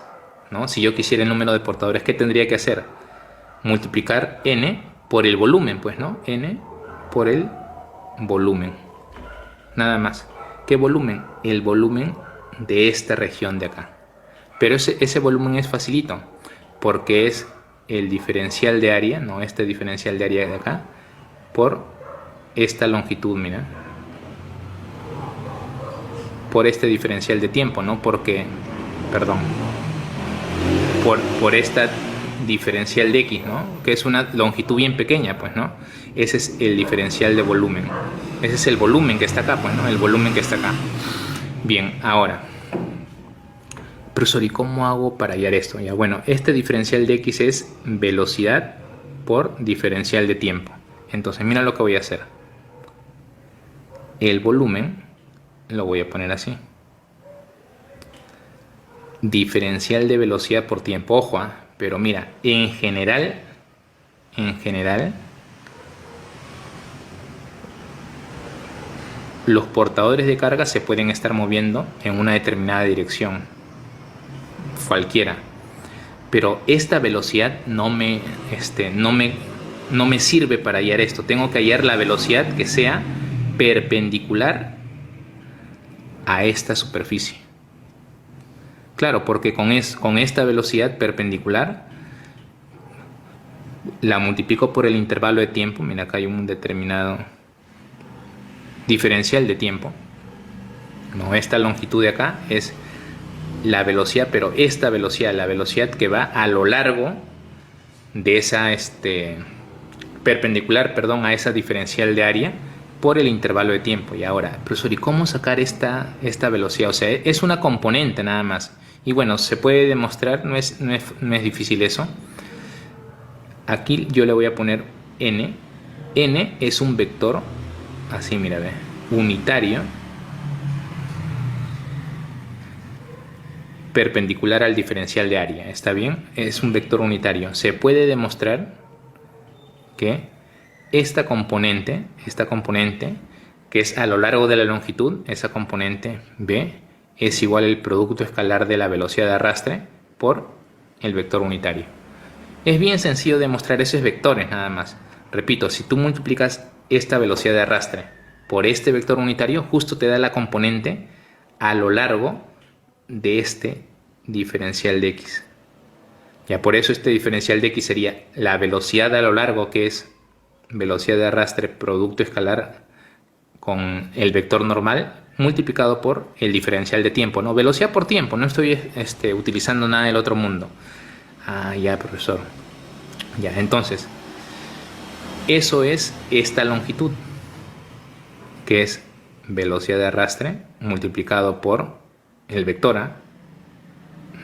¿no? Si yo quisiera el número de portadores, ¿qué tendría que hacer? Multiplicar n por el volumen, pues, ¿no? N por el volumen. Nada más. ¿Qué volumen? El volumen de esta región de acá. Pero ese volumen es facilito, porque es el diferencial de área, ¿no? Este diferencial de área de acá, por esta longitud, mira. Por este diferencial de tiempo, ¿no? Porque, perdón, por esta diferencial de x, ¿no? Que es una longitud bien pequeña, pues, ¿no? Ese es el diferencial de volumen. Ese es el volumen que está acá, pues, ¿no? El volumen que está acá. Bien, ahora, profesor, ¿y cómo hago para hallar esto? Ya, bueno, este diferencial de x es velocidad por diferencial de tiempo. Entonces, mira lo que voy a hacer. El volumen lo voy a poner así. Diferencial de velocidad por tiempo. Ojo, pero mira, en general, los portadores de carga se pueden estar moviendo en una determinada dirección, cualquiera. Pero esta velocidad no me sirve para hallar esto. Tengo que hallar la velocidad que sea perpendicular a esta superficie. Claro, porque con esta velocidad perpendicular la multiplico por el intervalo de tiempo. Mira, acá hay un determinado diferencial de tiempo. No, esta longitud de acá es la velocidad, pero esta velocidad, la velocidad que va a lo largo de esa perpendicular, perdón, a esa diferencial de área por el intervalo de tiempo. Y ahora, profesor, ¿y cómo sacar esta velocidad? O sea, es una componente nada más. Y bueno, se puede demostrar, no es difícil eso. Aquí yo le voy a poner n n es un vector, así mira, ve, unitario, perpendicular al diferencial de área. ¿Está bien? Es un vector unitario. Se puede demostrar que esta componente, que es a lo largo de la longitud, esa componente B, es igual al producto escalar de la velocidad de arrastre por el vector unitario. Es bien sencillo demostrar esos vectores nada más. Repito, si tú multiplicas esta velocidad de arrastre por este vector unitario, justo te da la componente a lo largo de este diferencial de x. Ya por eso este diferencial de x sería la velocidad a lo largo, que es velocidad de arrastre producto escalar con el vector normal multiplicado por el diferencial de tiempo, ¿no? Velocidad por tiempo, no estoy utilizando nada del otro mundo. Ah, ya, profesor. Ya, entonces, eso es esta longitud, que es velocidad de arrastre multiplicado por el vector A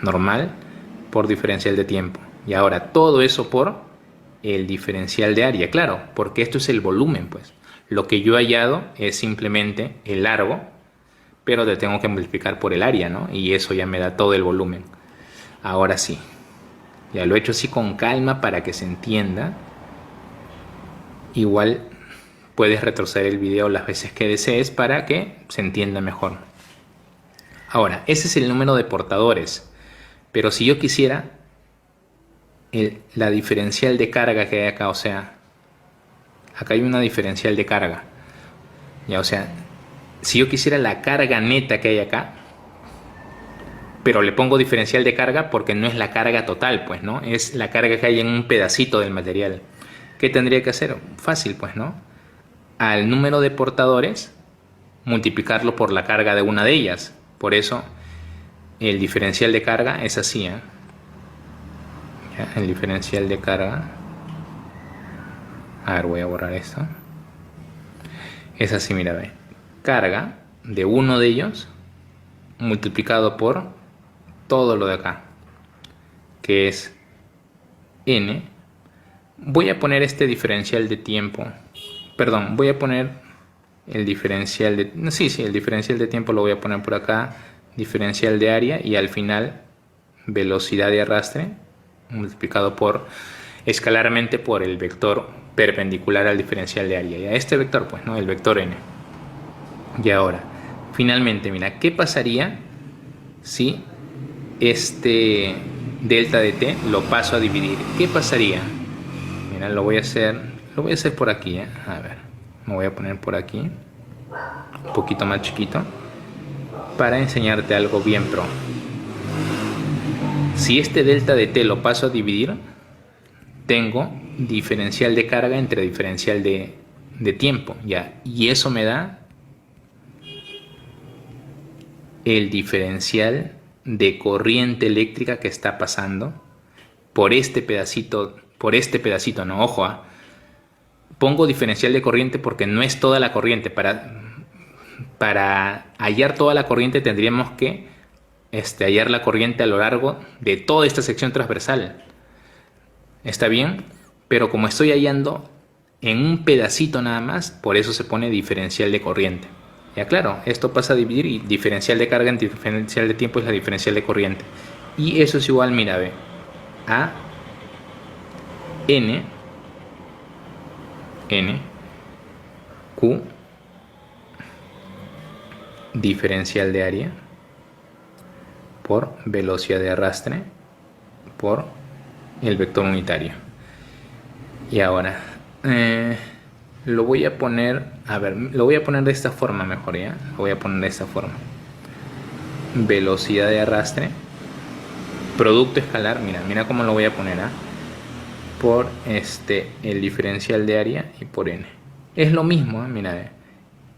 normal por diferencial de tiempo. Y ahora todo eso por el diferencial de área, claro, porque esto es el volumen, pues. Lo que yo he hallado es simplemente el largo, pero le tengo que multiplicar por el área, ¿no? Y eso ya me da todo el volumen. Ahora sí. Ya lo he hecho así con calma para que se entienda. Igual puedes retroceder el video las veces que desees para que se entienda mejor. Ahora, ese es el número de portadores. Pero si yo quisiera la diferencial de carga que hay acá, o sea, acá hay una diferencial de carga. Ya, o sea, si yo quisiera la carga neta que hay acá, pero le pongo diferencial de carga porque no es la carga total, pues, ¿no? Es la carga que hay en un pedacito del material. ¿Qué tendría que hacer? Fácil, pues, ¿no? Al número de portadores, multiplicarlo por la carga de una de ellas. Por eso, el diferencial de carga es así, ¿eh? Ya, el diferencial de carga. A ver, voy a borrar esto. Es así, mira, ve. Carga de uno de ellos multiplicado por todo lo de acá, que es n. Voy a poner este diferencial de tiempo. Perdón, voy a poner el diferencial de... Sí, el diferencial de tiempo lo voy a poner por acá. Diferencial de área y al final velocidad de arrastre multiplicado por escalarmente por el vector perpendicular al diferencial de área. Y a este vector, pues, ¿no? El vector n. Y ahora, finalmente, mira, ¿qué pasaría si este delta de t lo paso a dividir? ¿Qué pasaría? Mira, lo voy a hacer por aquí, ¿eh? A ver, me voy a poner por aquí, un poquito más chiquito, para enseñarte algo bien pro. Si este delta de t lo paso a dividir, tengo diferencial de carga entre diferencial de tiempo, ¿ya? Y eso me da el diferencial de corriente eléctrica que está pasando por este pedacito, no, ojo, pongo diferencial de corriente porque no es toda la corriente. Para hallar toda la corriente tendríamos que hallar la corriente a lo largo de toda esta sección transversal. ¿Está bien? Pero como estoy hallando en un pedacito nada más, por eso se pone diferencial de corriente. Ya claro, esto pasa a dividir y diferencial de carga en diferencial de tiempo es la diferencial de corriente. Y eso es igual, mira, ve, a n q diferencial de área por velocidad de arrastre por el vector unitario. Y ahora lo voy a poner, lo voy a poner de esta forma mejor, ¿ya? Lo voy a poner de esta forma. Velocidad de arrastre producto escalar, mira cómo lo voy a poner, por el diferencial de área y por n. Es lo mismo, mira,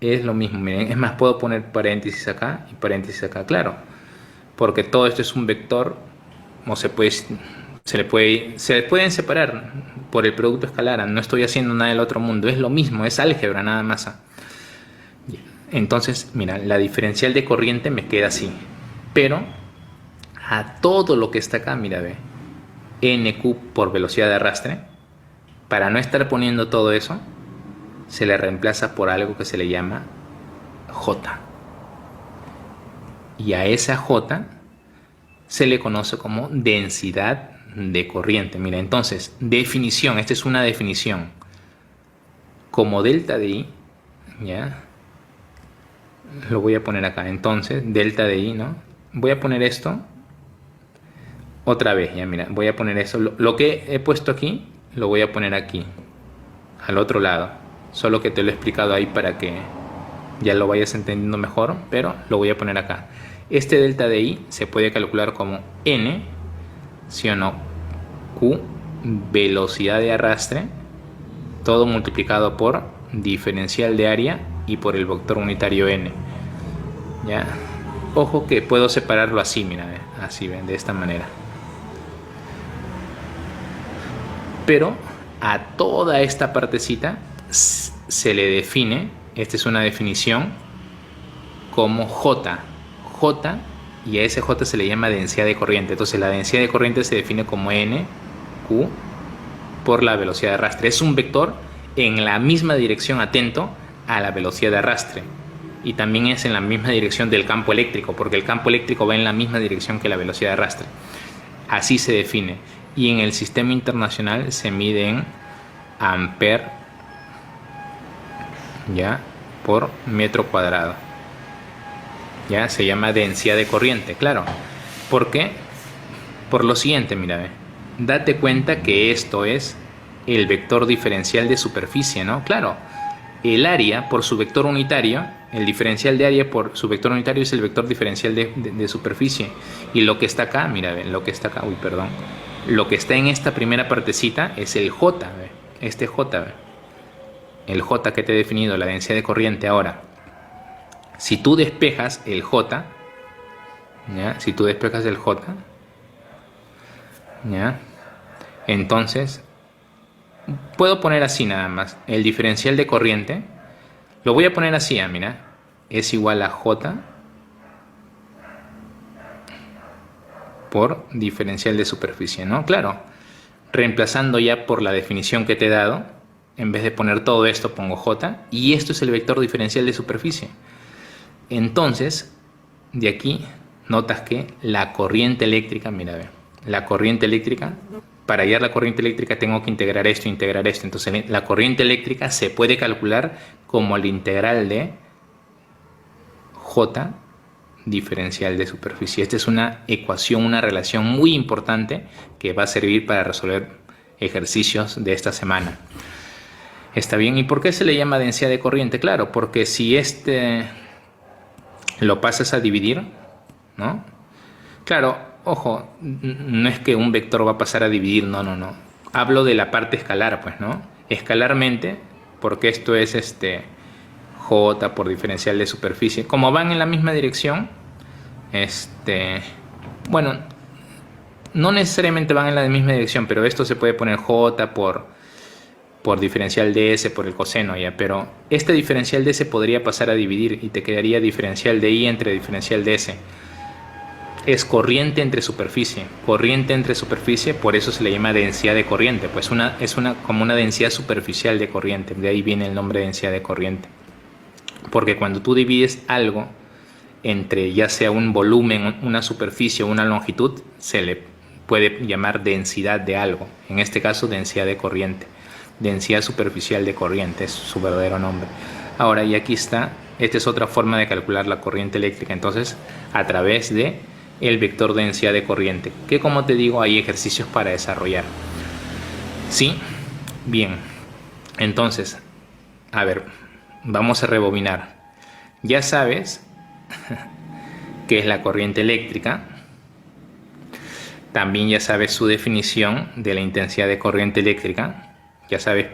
es lo mismo. Miren, es más, puedo poner paréntesis acá y paréntesis acá, claro, porque todo esto es un vector, o se pueden separar por el producto escalar. No estoy haciendo nada del otro mundo, es lo mismo, es álgebra nada más. Entonces, mira, la diferencial de corriente me queda así, pero a todo lo que está acá, mira, ve, nq por velocidad de arrastre, para no estar poniendo todo eso, se le reemplaza por algo que se le llama J. Y a esa J se le conoce como densidad de corriente. Mira, entonces, definición, esta es una definición. Como delta de I, ¿ya? Lo voy a poner acá. Entonces, delta de I, ¿no? Voy a poner esto otra vez, ya mira, voy a poner eso. Lo que he puesto aquí, lo voy a poner aquí, al otro lado. Solo que te lo he explicado ahí para que ya lo vayas entendiendo mejor, pero lo voy a poner acá. Este delta de I se puede calcular como N, ¿sí o no? Q, velocidad de arrastre, todo multiplicado por diferencial de área y por el vector unitario N. ¿Ya? Ojo que puedo separarlo así, mira, así, ¿ven? De esta manera. Pero a toda esta partecita se le define, esta es una definición, como J. J, y a ese J se le llama densidad de corriente. Entonces la densidad de corriente se define como N, Q, por la velocidad de arrastre. Es un vector en la misma dirección, atento a la velocidad de arrastre. Y también es en la misma dirección del campo eléctrico, porque el campo eléctrico va en la misma dirección que la velocidad de arrastre. Así se define. Y en el sistema internacional se mide en ampere, ya, por metro cuadrado. Ya se llama densidad de corriente, claro. ¿Por qué? Por lo siguiente, mira, date cuenta que esto es el vector diferencial de superficie, ¿no? Claro, el área por su vector unitario, el diferencial de área por su vector unitario es el vector diferencial de superficie. Y lo que está acá, mira, lo que está acá, lo que está en esta primera partecita es el J, este J, el J que te he definido, la densidad de corriente. Ahora, si tú despejas el J, ¿ya? Si tú despejas el J, ¿ya? Entonces, puedo poner así nada más, el diferencial de corriente, lo voy a poner así, mira, es igual a J por diferencial de superficie, ¿no? Claro, reemplazando ya por la definición que te he dado, en vez de poner todo esto pongo J, y esto es el vector diferencial de superficie. Entonces, de aquí notas que la corriente eléctrica, mira, la corriente eléctrica, para hallar la corriente eléctrica tengo que integrar esto, integrar esto. Entonces la corriente eléctrica se puede calcular como el integral de J diferencial de superficie. Esta es una ecuación, una relación muy importante que va a servir para resolver ejercicios de esta semana. ¿Está bien? ¿Y por qué se le llama densidad de corriente? Claro, porque si lo pasas a dividir, ¿no? Claro, ojo, no es que un vector va a pasar a dividir, no. Hablo de la parte escalar, pues, ¿no? Escalarmente, porque esto es J por diferencial de superficie. Como van en la misma dirección, bueno, no necesariamente van en la misma dirección, pero esto se puede poner J por diferencial de S por el coseno, ya, pero este diferencial de S podría pasar a dividir y te quedaría diferencial de I entre diferencial de S. Es corriente entre superficie, por eso se le llama densidad de corriente, pues es como una densidad superficial de corriente, de ahí viene el nombre de densidad de corriente. Porque cuando tú divides algo entre ya sea un volumen, una superficie o una longitud, se le puede llamar densidad de algo, en este caso densidad de corriente. Densidad superficial de corriente es su verdadero nombre. Ahora, y aquí está, esta es otra forma de calcular la corriente eléctrica, entonces a través de el vector de densidad de corriente, que como te digo hay ejercicios para desarrollar. ¿Sí? Bien, entonces, a ver, vamos a rebobinar. Ya sabes qué es la corriente eléctrica. También ya sabes su definición de la intensidad de corriente eléctrica. Ya sabes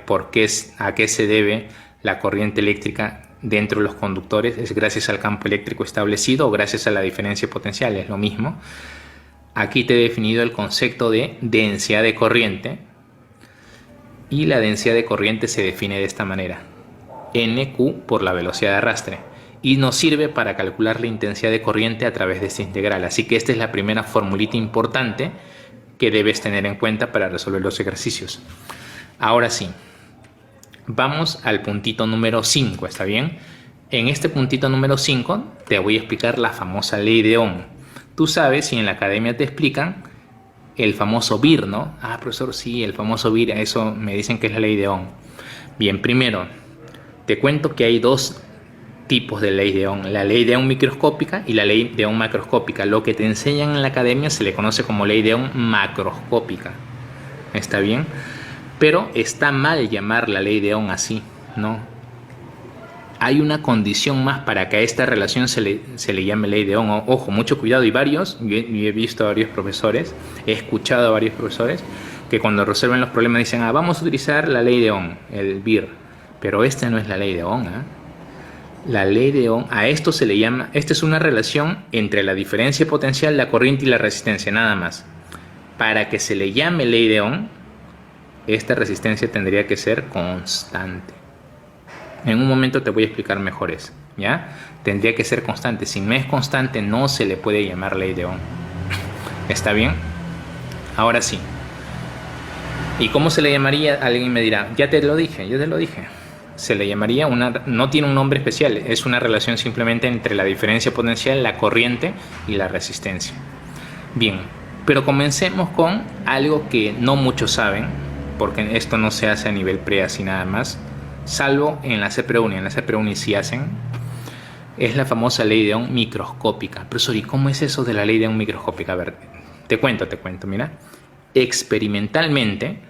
a qué se debe la corriente eléctrica dentro de los conductores. Es gracias al campo eléctrico establecido o gracias a la diferencia potencial, es lo mismo. Aquí te he definido el concepto de densidad de corriente. Y la densidad de corriente se define de esta manera: NQ por la velocidad de arrastre. Y nos sirve para calcular la intensidad de corriente a través de esta integral. Así que esta es la primera formulita importante que debes tener en cuenta para resolver los ejercicios. Ahora sí, vamos al puntito número 5, ¿está bien? En este puntito número 5 te voy a explicar la famosa ley de Ohm. Tú sabes, y en la academia te explican el famoso BIR, ¿no? Ah, profesor, sí, el famoso BIR, eso me dicen que es la ley de Ohm. Bien, primero, te cuento que hay dos tipos de ley de Ohm, la ley de Ohm microscópica y la ley de Ohm macroscópica. Lo que te enseñan en la academia se le conoce como ley de Ohm macroscópica. ¿Está bien? Pero está mal llamar la ley de Ohm así, ¿no? Hay una condición más para que a esta relación se le llame ley de Ohm. Ojo, mucho cuidado. Y varios, yo he visto a varios profesores, he escuchado a varios profesores que cuando resuelven los problemas dicen, vamos a utilizar la ley de Ohm, el BIR. Pero esta no es la ley de Ohm, ¿eh? La ley de Ohm, a esto se le llama, esta es una relación entre la diferencia potencial, la corriente y la resistencia, nada más. Para que se le llame ley de Ohm, esta resistencia tendría que ser constante. En un momento te voy a explicar mejor eso, ¿ya? Tendría que ser constante. Si no es constante, no se le puede llamar ley de Ohm. ¿Está bien? Ahora sí. ¿Y cómo se le llamaría? Alguien me dirá, ya te lo dije. Se le llamaría no tiene un nombre especial, es una relación simplemente entre la diferencia potencial, la corriente y la resistencia. Bien, pero comencemos con algo que no muchos saben, porque esto no se hace a nivel pre así nada más, salvo en la CPRUNI. En la CPRUNI sí hacen. Es la famosa ley de Ohm microscópica. Profesor, ¿y cómo es eso de la ley de Ohm microscópica? A ver, te cuento, mira. Experimentalmente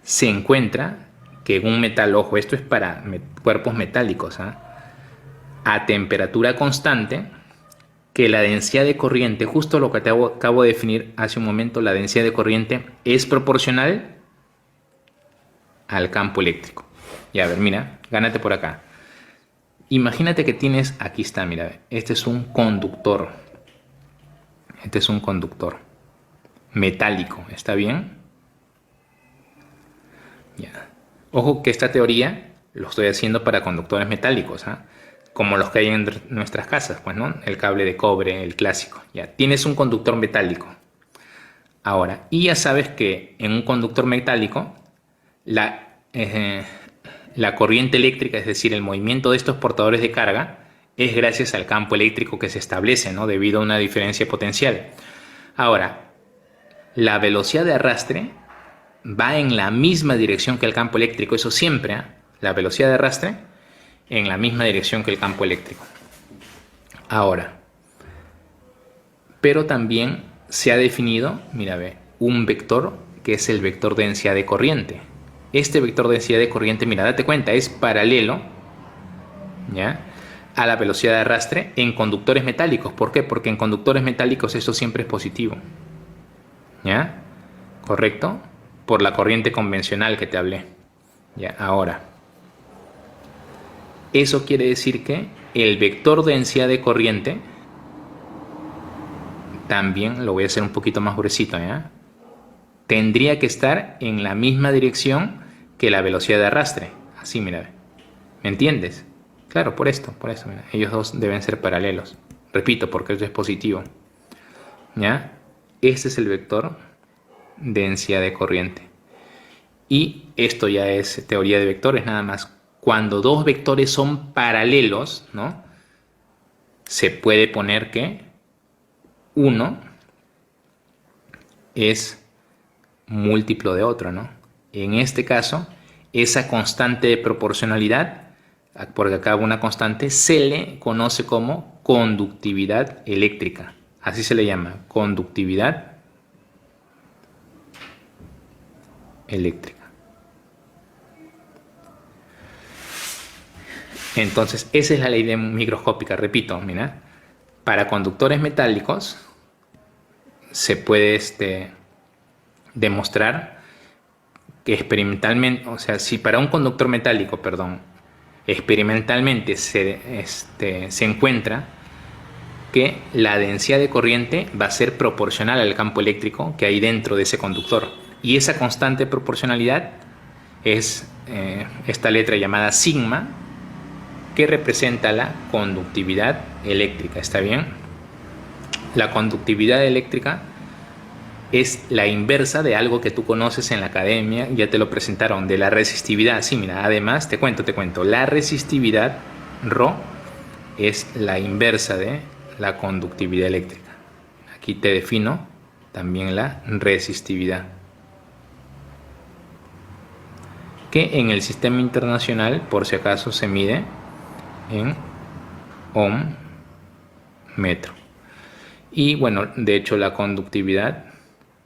se encuentra que un metal, ojo, esto es para cuerpos metálicos, a temperatura constante, que la densidad de corriente, justo lo que te acabo de definir hace un momento, la densidad de corriente es proporcional al campo eléctrico. Ya, a ver, mira, gánate por acá. Imagínate que tienes, aquí está, mira, este es un conductor. Este es un conductor metálico, ¿está bien? Ya. Ojo que esta teoría lo estoy haciendo para conductores metálicos, como los que hay en nuestras casas, pues, ¿no? El cable de cobre, el clásico. Ya, tienes un conductor metálico. Ahora, y ya sabes que en un conductor metálico la corriente eléctrica, es decir, el movimiento de estos portadores de carga, es gracias al campo eléctrico que se establece, ¿no? Debido a una diferencia potencial. Ahora, la velocidad de arrastre va en la misma dirección que el campo eléctrico, eso siempre, la velocidad de arrastre en la misma dirección que el campo eléctrico. Ahora, pero también se ha definido, mira, ve, un vector que es el vector de densidad de corriente. Este vector de densidad de corriente, mira, date cuenta, es paralelo, ¿ya?, a la velocidad de arrastre en conductores metálicos. ¿Por qué? Porque en conductores metálicos eso siempre es positivo, ¿ya? ¿Correcto? Por la corriente convencional que te hablé. Ya, ahora, eso quiere decir que el vector de densidad de corriente también, lo voy a hacer un poquito más gruesito, ¿ya?, tendría que estar en la misma dirección que la velocidad de arrastre. Así, mira, ¿me entiendes? Claro, por eso, mira, ellos dos deben ser paralelos. Repito, porque esto es positivo, ¿ya? Este es el vector de densidad de corriente. Y esto ya es teoría de vectores, nada más. Cuando dos vectores son paralelos, ¿no?, se puede poner que uno es múltiplo de otro, ¿no? En este caso, esa constante de proporcionalidad, porque acá hay una constante, se le conoce como conductividad eléctrica. Así se le llama, conductividad eléctrica. Entonces, esa es la ley de microscópica. Repito, mira, para conductores metálicos se puede demostrar que experimentalmente, o sea, si para un conductor metálico, experimentalmente se encuentra que la densidad de corriente va a ser proporcional al campo eléctrico que hay dentro de ese conductor. Y esa constante de proporcionalidad es esta letra llamada sigma, que representa la conductividad eléctrica. ¿Está bien? La conductividad eléctrica es la inversa de algo que tú conoces en la academia, ya te lo presentaron, de la resistividad. Sí, mira, además te cuento, la resistividad, Rho, es la inversa de la conductividad eléctrica. Aquí te defino también la resistividad, que en el sistema internacional, por si acaso, se mide en ohm metro. Y bueno, de hecho la conductividad,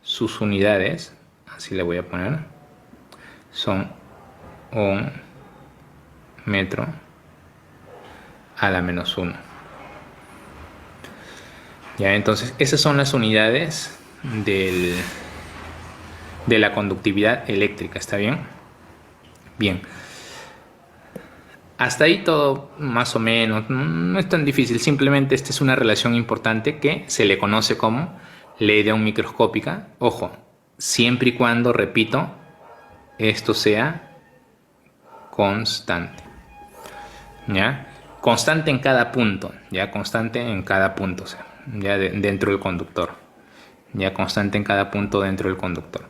sus unidades, así le voy a poner, son ohm metro a la menos 1. Ya, entonces esas son las unidades de la conductividad eléctrica, ¿está bien? Bien. Hasta ahí todo más o menos, no es tan difícil, simplemente esta es una relación importante que se le conoce como ley de Ohm microscópica. Ojo, siempre y cuando, repito, esto sea constante. ¿Ya? Constante en cada punto, ya constante en cada punto, o sea, ya dentro del conductor. Ya constante en cada punto dentro del conductor.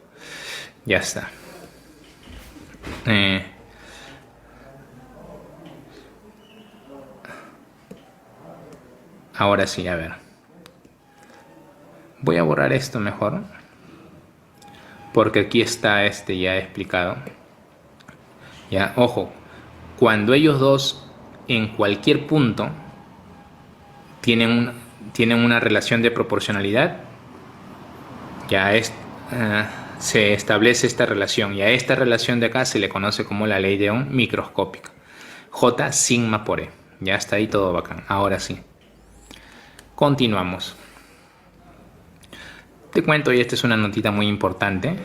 Ya está. Ahora sí, a ver. Voy a borrar esto mejor, porque aquí está ya explicado. Ya, ojo, cuando ellos dos en cualquier punto tienen una relación de proporcionalidad, ya se establece esta relación, y a esta relación de acá se le conoce como la ley de Ohm microscópica. J sigma por E. Ya está ahí todo bacán. Ahora sí. Continuamos. Te cuento, y esta es una notita muy importante.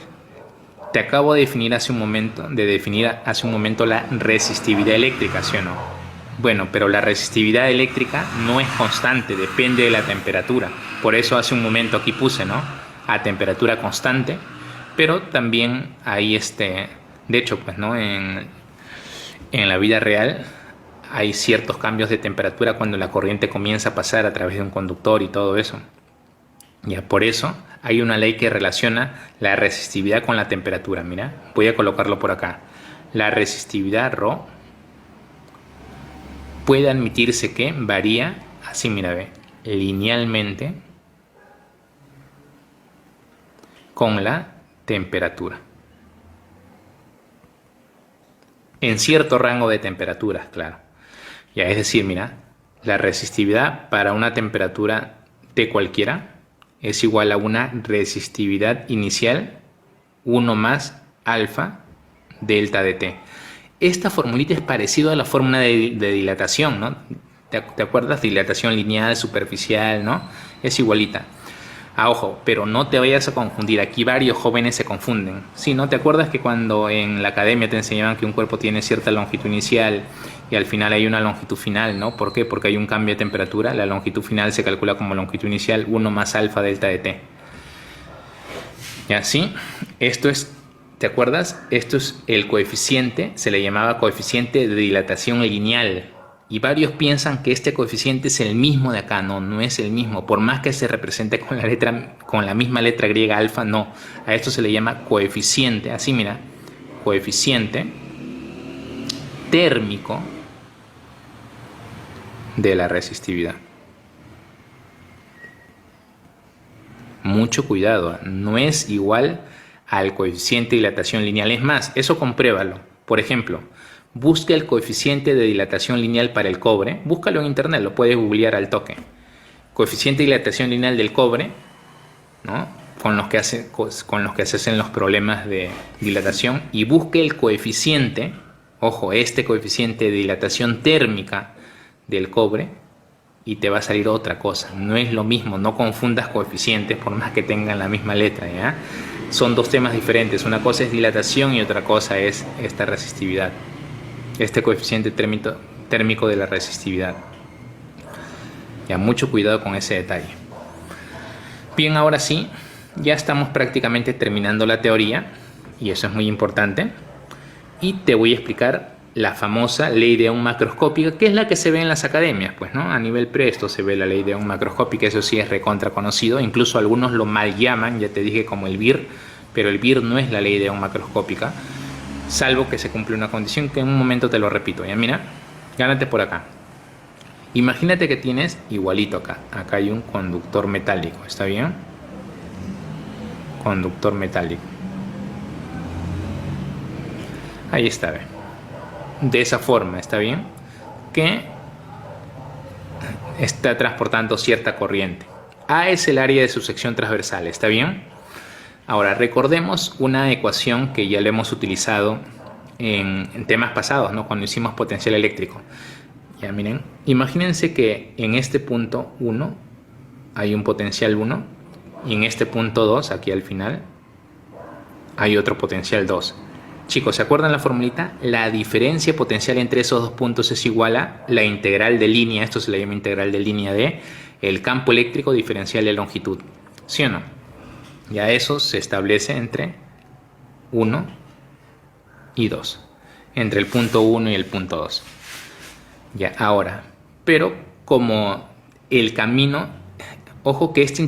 Te acabo de definir hace un momento, la resistividad eléctrica, ¿sí o no? Bueno, pero la resistividad eléctrica no es constante, depende de la temperatura. Por eso hace un momento aquí puse, ¿no? A temperatura constante, pero también hay de hecho, pues, ¿no? En la vida real hay ciertos cambios de temperatura cuando la corriente comienza a pasar a través de un conductor y todo eso. Ya, por eso hay una ley que relaciona la resistividad con la temperatura. Mira, voy a colocarlo por acá. La resistividad Rho puede admitirse que varía, así mira, ve, linealmente con la temperatura. En cierto rango de temperaturas, claro. Ya, es decir, mira, la resistividad para una temperatura T cualquiera es igual a una resistividad inicial 1 más alfa delta de T. Esta formulita es parecida a la fórmula de dilatación, ¿no? ¿Te acuerdas? Dilatación lineal, superficial, ¿no? Es igualita. Ojo, pero no te vayas a confundir. Aquí varios jóvenes se confunden. ¿Sí, no? ¿Te acuerdas que cuando en la academia te enseñaban que un cuerpo tiene cierta longitud inicial y al final hay una longitud final, ¿no? ¿Por qué? Porque hay un cambio de temperatura. La longitud final se calcula como longitud inicial 1 más alfa delta de T. ¿Ya? ¿Sí? Esto es, ¿te acuerdas? Esto es el coeficiente, se le llamaba coeficiente de dilatación lineal. Y varios piensan que este coeficiente es el mismo de acá. No, no es el mismo. Por más que se represente con la misma letra griega alfa, no. A esto se le llama coeficiente, así mira, coeficiente térmico de la resistividad. Mucho cuidado, no es igual al coeficiente de dilatación lineal. Es más, eso compruébalo. Por ejemplo, busca el coeficiente de dilatación lineal para el cobre. Búscalo en internet, lo puedes googlear al toque. Coeficiente de dilatación lineal del cobre, ¿no? Con los que se hacen los problemas de dilatación. Y busque el coeficiente, ojo, este coeficiente de dilatación térmica del cobre, y te va a salir otra cosa. No es lo mismo, no confundas coeficientes por más que tengan la misma letra, ¿ya? Son dos temas diferentes. Una cosa es dilatación y otra cosa es esta resistividad. Este coeficiente térmico de la resistividad. Ya, mucho cuidado con ese detalle. Bien, ahora sí, ya estamos prácticamente terminando la teoría y eso es muy importante. Y te voy a explicar la famosa ley de Ohm macroscópica, que es la que se ve en las academias, pues, ¿no? A nivel presto se ve la ley de Ohm macroscópica, eso sí es recontra conocido, incluso algunos lo mal llaman, ya te dije, como el BIR, pero el BIR no es la ley de Ohm macroscópica, salvo que se cumple una condición que en un momento te lo repito. Ya mira, gánate por acá. Imagínate que tienes igualito acá. Acá hay un conductor metálico, ¿está bien? Conductor metálico. Ahí está, ¿ve? De esa forma, ¿está bien? Que está transportando cierta corriente. A es el área de su sección transversal, ¿está bien? Ahora, recordemos una ecuación que ya le hemos utilizado en temas pasados, ¿no? Cuando hicimos potencial eléctrico. Ya miren, imagínense que en este punto 1 hay un potencial 1 y en este punto 2, aquí al final, hay otro potencial 2. Chicos, ¿se acuerdan la formulita? La diferencia potencial entre esos dos puntos es igual a la integral de línea, esto se le llama integral de línea de el campo eléctrico diferencial de longitud. ¿Sí o no? Ya eso se establece entre 1 y 2, entre el punto 1 y el punto 2. Ya, ahora, pero como el camino, ojo que ese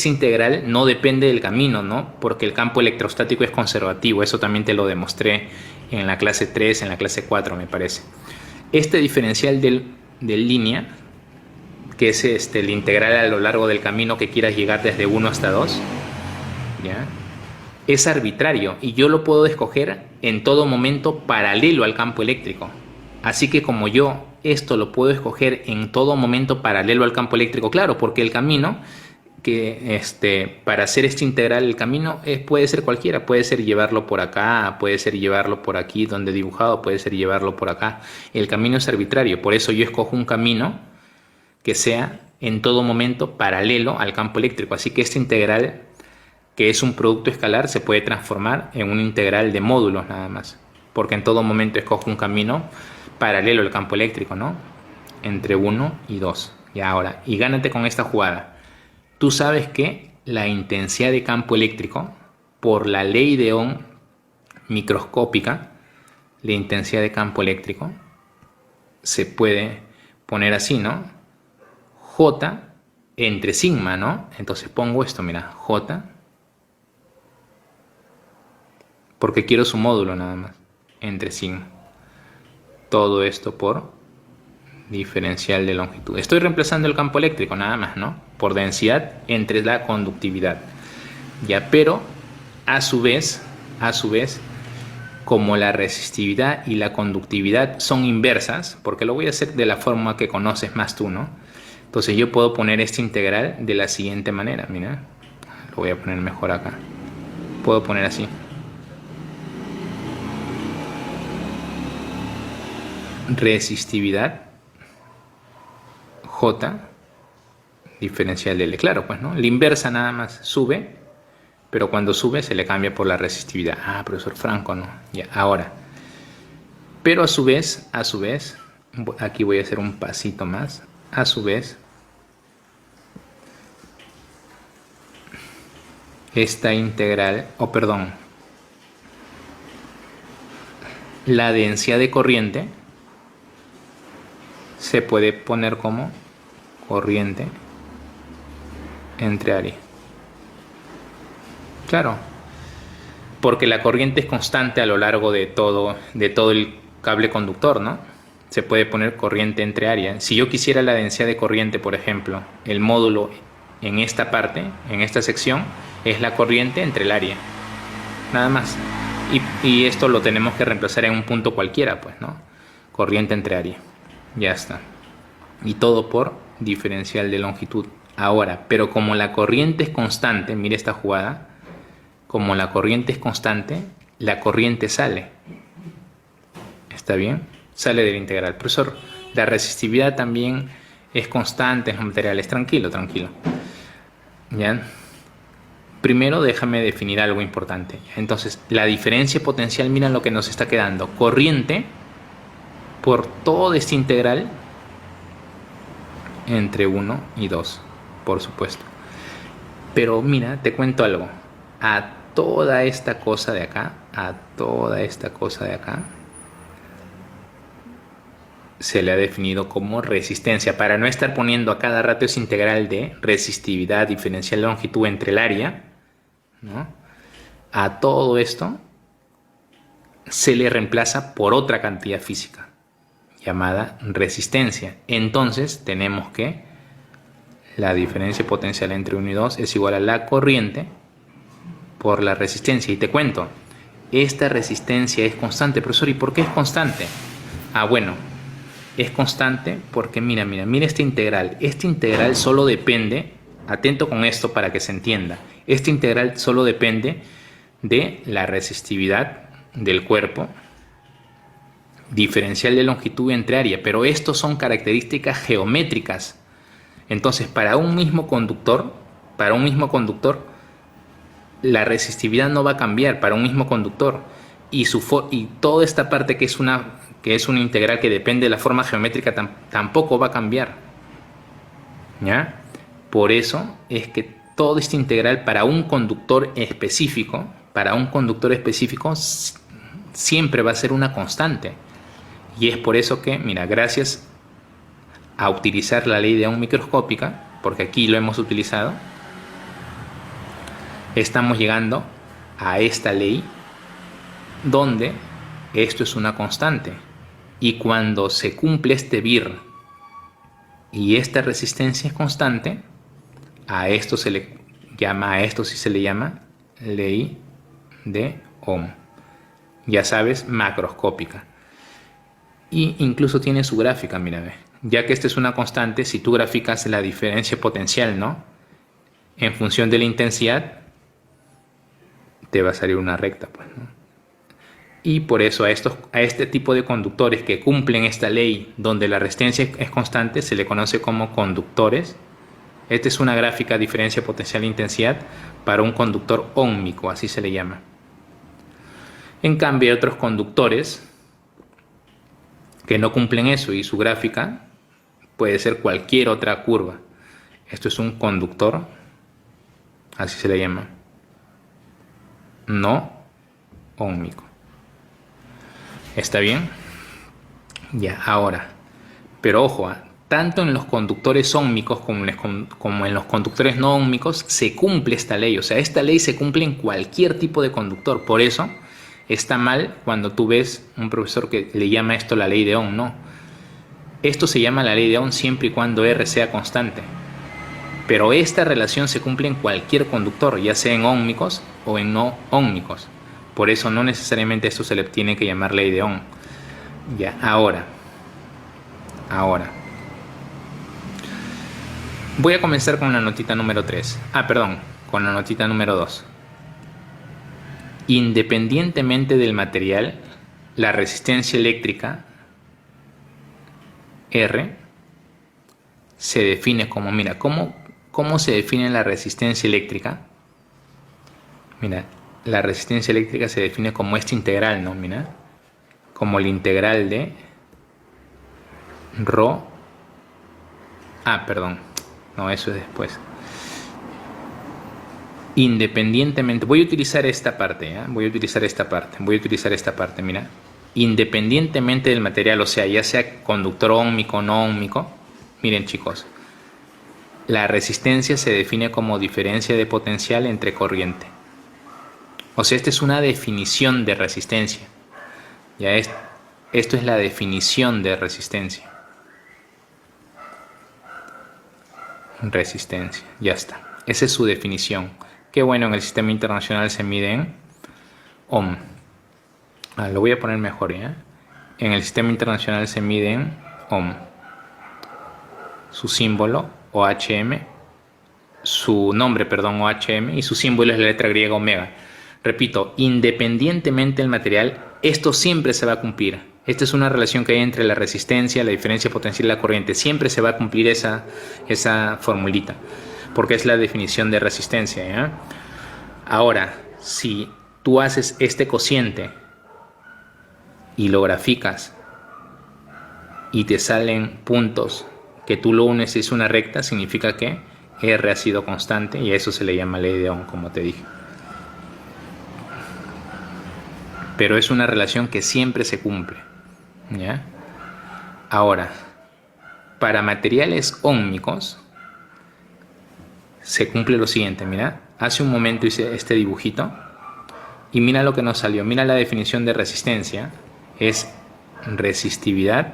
integral no depende del camino, ¿no? Porque el campo electrostático es conservativo, eso también te lo demostré en la clase 3, en la clase 4 me parece. Este diferencial de línea, que es el integral a lo largo del camino que quieras llegar desde 1 hasta 2, ¿ya? Es arbitrario y yo lo puedo escoger en todo momento paralelo al campo eléctrico. Así que como yo esto lo puedo escoger en todo momento paralelo al campo eléctrico, claro, porque el camino que para hacer este integral, el camino puede ser cualquiera, puede ser llevarlo por acá, puede ser llevarlo por aquí donde he dibujado, puede ser llevarlo por acá. El camino es arbitrario, por eso yo escojo un camino que sea en todo momento paralelo al campo eléctrico. Así que este integral, que es un producto escalar, se puede transformar en un integral de módulos nada más, porque en todo momento escojo un camino paralelo al campo eléctrico, ¿no? Entre 1 y 2. Y ahora, y gánate con esta jugada. Tú sabes que la intensidad de campo eléctrico, por la ley de Ohm microscópica, la intensidad de campo eléctrico se puede poner así, ¿no? J entre sigma, ¿no? Entonces pongo esto, mira, J, porque quiero su módulo nada más, entre sigma. Todo esto por diferencial de longitud. Estoy reemplazando el campo eléctrico nada más, ¿no? Por densidad entre la conductividad. Ya, pero a su vez, como la resistividad y la conductividad son inversas, porque lo voy a hacer de la forma que conoces más tú, ¿no? Entonces yo puedo poner este integral de la siguiente manera, mira. Lo voy a poner mejor acá. Puedo poner así. Resistividad J diferencial de L. Claro, pues, ¿no? La inversa nada más sube, pero cuando sube se le cambia por la resistividad. Ah, profesor Franco, ¿no? Ya, ahora. Pero a su vez, aquí voy a hacer un pasito más. A su vez, esta integral, la densidad de corriente se puede poner como corriente entre área. Claro, porque la corriente es constante a lo largo de todo el cable conductor, ¿no? Se puede poner corriente entre área. Si yo quisiera la densidad de corriente, por ejemplo, el módulo en esta parte, en esta sección, es la corriente entre el área. Nada más. Y esto lo tenemos que reemplazar en un punto cualquiera, pues, ¿no? Corriente entre área. Ya está. Y todo por diferencial de longitud. Ahora, pero como la corriente es constante, mire esta jugada, como la corriente es constante, la corriente sale. ¿Está bien? Sale del integral. Profesor, la resistividad también es constante en los materiales. Tranquilo, tranquilo. ¿Ya? Primero déjame definir algo importante. Entonces, la diferencia potencial, mira lo que nos está quedando. Corriente por todo este integral entre 1 y 2, por supuesto. Pero mira, te cuento algo. A toda esta cosa de acá, se le ha definido como resistencia. Para no estar poniendo a cada rato ese integral de resistividad diferencial de longitud entre el área, ¿no? A todo esto se le reemplaza por otra cantidad física llamada resistencia. Entonces tenemos que la diferencia potencial entre 1 y 2 es igual a la corriente por la resistencia. Y te cuento, esta resistencia es constante, profesor. ¿Y por qué es constante? Bueno, es constante porque mira este integral. Este integral solo depende, atento con esto para que se entienda, este integral solo depende de la resistividad del cuerpo, diferencial de longitud entre área, pero estos son características geométricas. Entonces, para un mismo conductor, la resistividad no va a cambiar para un mismo conductor, y toda esta parte que es una integral que depende de la forma geométrica tampoco va a cambiar, ¿ya? Por eso es que todo este integral para un conductor específico siempre va a ser una constante. Y es por eso que, mira, gracias a utilizar la ley de Ohm microscópica, porque aquí lo hemos utilizado, estamos llegando a esta ley donde esto es una constante. Y cuando se cumple este vir y esta resistencia es constante, a esto sí se le llama ley de Ohm. Ya sabes, macroscópica. Y incluso tiene su gráfica, mira, ve. Ya que esta es una constante, si tú graficas la diferencia potencial, ¿no?, en función de la intensidad, te va a salir una recta, pues, ¿no? Y por eso a este tipo de conductores que cumplen esta ley donde la resistencia es constante se le conoce como conductores. Esta es una gráfica diferencia potencial e intensidad para un conductor óhmico, así se le llama. En cambio, hay otros conductores que no cumplen eso y su gráfica puede ser cualquier otra curva. Esto es un conductor, así se le llama, no óhmico. ¿Está bien? Ya, ahora. Pero ojo, tanto en los conductores óhmicos como en los conductores no óhmicos se cumple esta ley. O sea, esta ley se cumple en cualquier tipo de conductor. Por eso está mal cuando tú ves un profesor que le llama esto la ley de Ohm. No. Esto se llama la ley de Ohm siempre y cuando R sea constante. Pero esta relación se cumple en cualquier conductor, ya sea en óhmicos o en no óhmicos. Por eso no necesariamente esto se le tiene que llamar ley de Ohm. Ya, ahora. Voy a comenzar con la notita número 3. Con la notita número 2. Independientemente del material, la resistencia eléctrica R se define como, mira, ¿cómo se define la resistencia eléctrica? Mira, la resistencia eléctrica se define como este integral, ¿no? Mira, como el integral de ρ. No, eso es después. Independientemente, voy a utilizar esta parte, mira. Independientemente del material, o sea, ya sea conductor óhmico o no óhmico, miren chicos, la resistencia se define como diferencia de potencial entre corriente. O sea, esta es una definición de resistencia. Esto es la definición de resistencia. Resistencia, ya está. Esa es su definición. Qué bueno, en el sistema internacional se mide en Ohm. Lo voy a poner mejor, ¿ya? En el sistema internacional se mide en Ohm. Su símbolo, OHM. Su nombre, OHM. Y su símbolo es la letra griega omega. Repito, independientemente del material, esto siempre se va a cumplir. Esta es una relación que hay entre la resistencia, la diferencia potencial y la corriente. Siempre se va a cumplir esa formulita, porque es la definición de resistencia, ¿ya? Ahora, si tú haces este cociente y lo graficas y te salen puntos que tú lo unes y es una recta, significa que R ha sido constante y a eso se le llama ley de Ohm, como te dije. Pero es una relación que siempre se cumple, ¿ya? Ahora, para materiales óhmicos se cumple lo siguiente. Mira, hace un momento hice este dibujito y mira lo que nos salió. Mira la definición de resistencia. Es resistividad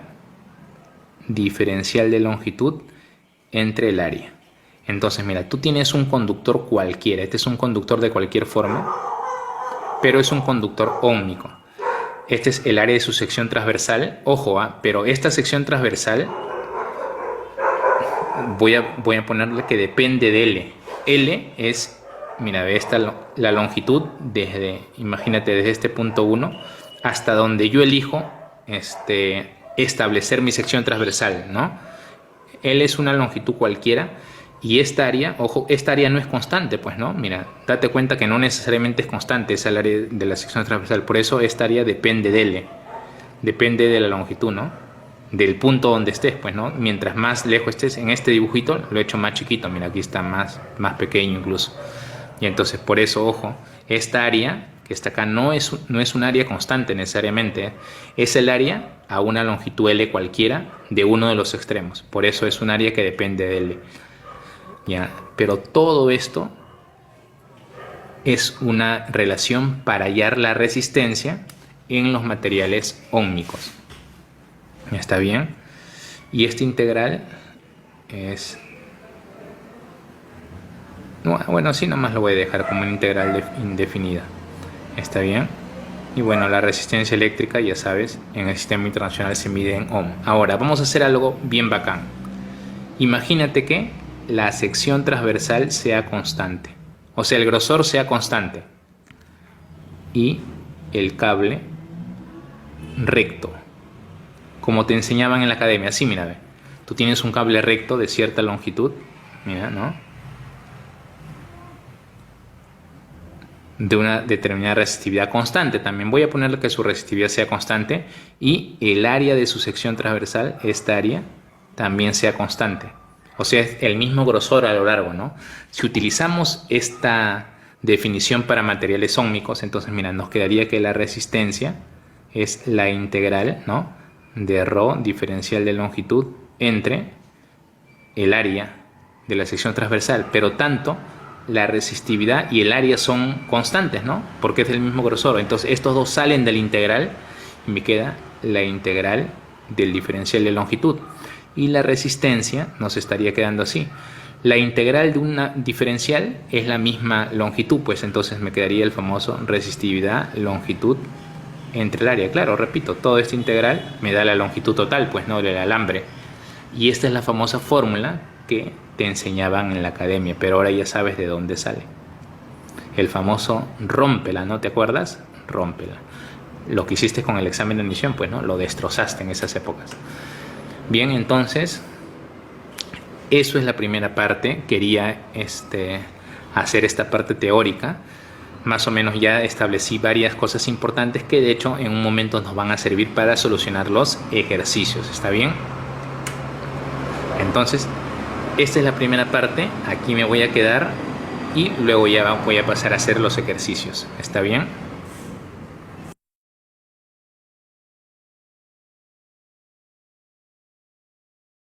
diferencial de longitud entre el área. Entonces mira, tú tienes un conductor cualquiera. Este es un conductor de cualquier forma, pero es un conductor óhmico. Este es el área de su sección transversal. Ojo, pero esta sección transversal voy a ponerle que depende de L. L es, mira, ve la longitud desde, imagínate, desde este punto 1 hasta donde yo elijo establecer mi sección transversal, ¿no? L es una longitud cualquiera y esta área, ojo, esta área no es constante, pues, ¿no? Mira, date cuenta que no necesariamente es constante, es el área de la sección transversal, por eso esta área depende de L, depende de la longitud, ¿no? Del punto donde estés, pues, ¿no? Mientras más lejos estés, en este dibujito lo he hecho más chiquito, mira, aquí está más pequeño incluso. Y entonces, por eso, ojo, esta área que está acá no es un área constante necesariamente, es el área a una longitud L cualquiera de uno de los extremos. Por eso es un área que depende de L. ¿Ya? Pero todo esto es una relación para hallar la resistencia en los materiales óhmicos. ¿Está bien? Y este integral es... Bueno, así nomás lo voy a dejar como una integral indefinida. ¿Está bien? Y bueno, la resistencia eléctrica, ya sabes, en el sistema internacional se mide en ohm. Ahora, vamos a hacer algo bien bacán. Imagínate que la sección transversal sea constante. O sea, el grosor sea constante. Y el cable recto. Como te enseñaban en la academia. Así, mira, ve. Tú tienes un cable recto de cierta longitud. Mira, ¿no? De una determinada resistividad constante. También voy a ponerle que su resistividad sea constante y el área de su sección transversal, esta área, también sea constante. O sea, es el mismo grosor a lo largo, ¿no? Si utilizamos esta definición para materiales óhmicos, entonces, mira, nos quedaría que la resistencia es la integral, ¿no?, de ρ diferencial de longitud entre el área de la sección transversal, pero tanto la resistividad y el área son constantes, ¿no? Porque es del mismo grosor. Entonces estos dos salen del integral y me queda la integral del diferencial de longitud. Y la resistencia nos estaría quedando así. La integral de una diferencial es la misma longitud, pues entonces me quedaría el famoso resistividad, longitud entre el área. Claro, repito, todo este integral me da la longitud total, pues no, del alambre. Y esta es la famosa fórmula que te enseñaban en la academia, pero ahora ya sabes de dónde sale. El famoso rómpela, ¿no te acuerdas? Rómpela. Lo que hiciste con el examen de admisión, pues, ¿no? Lo destrozaste en esas épocas. Bien, entonces, eso es la primera parte. Quería hacer esta parte teórica. Más o menos ya establecí varias cosas importantes que de hecho en un momento nos van a servir para solucionar los ejercicios. ¿Está bien? Entonces, esta es la primera parte, aquí me voy a quedar y luego ya voy a pasar a hacer los ejercicios. ¿Está bien?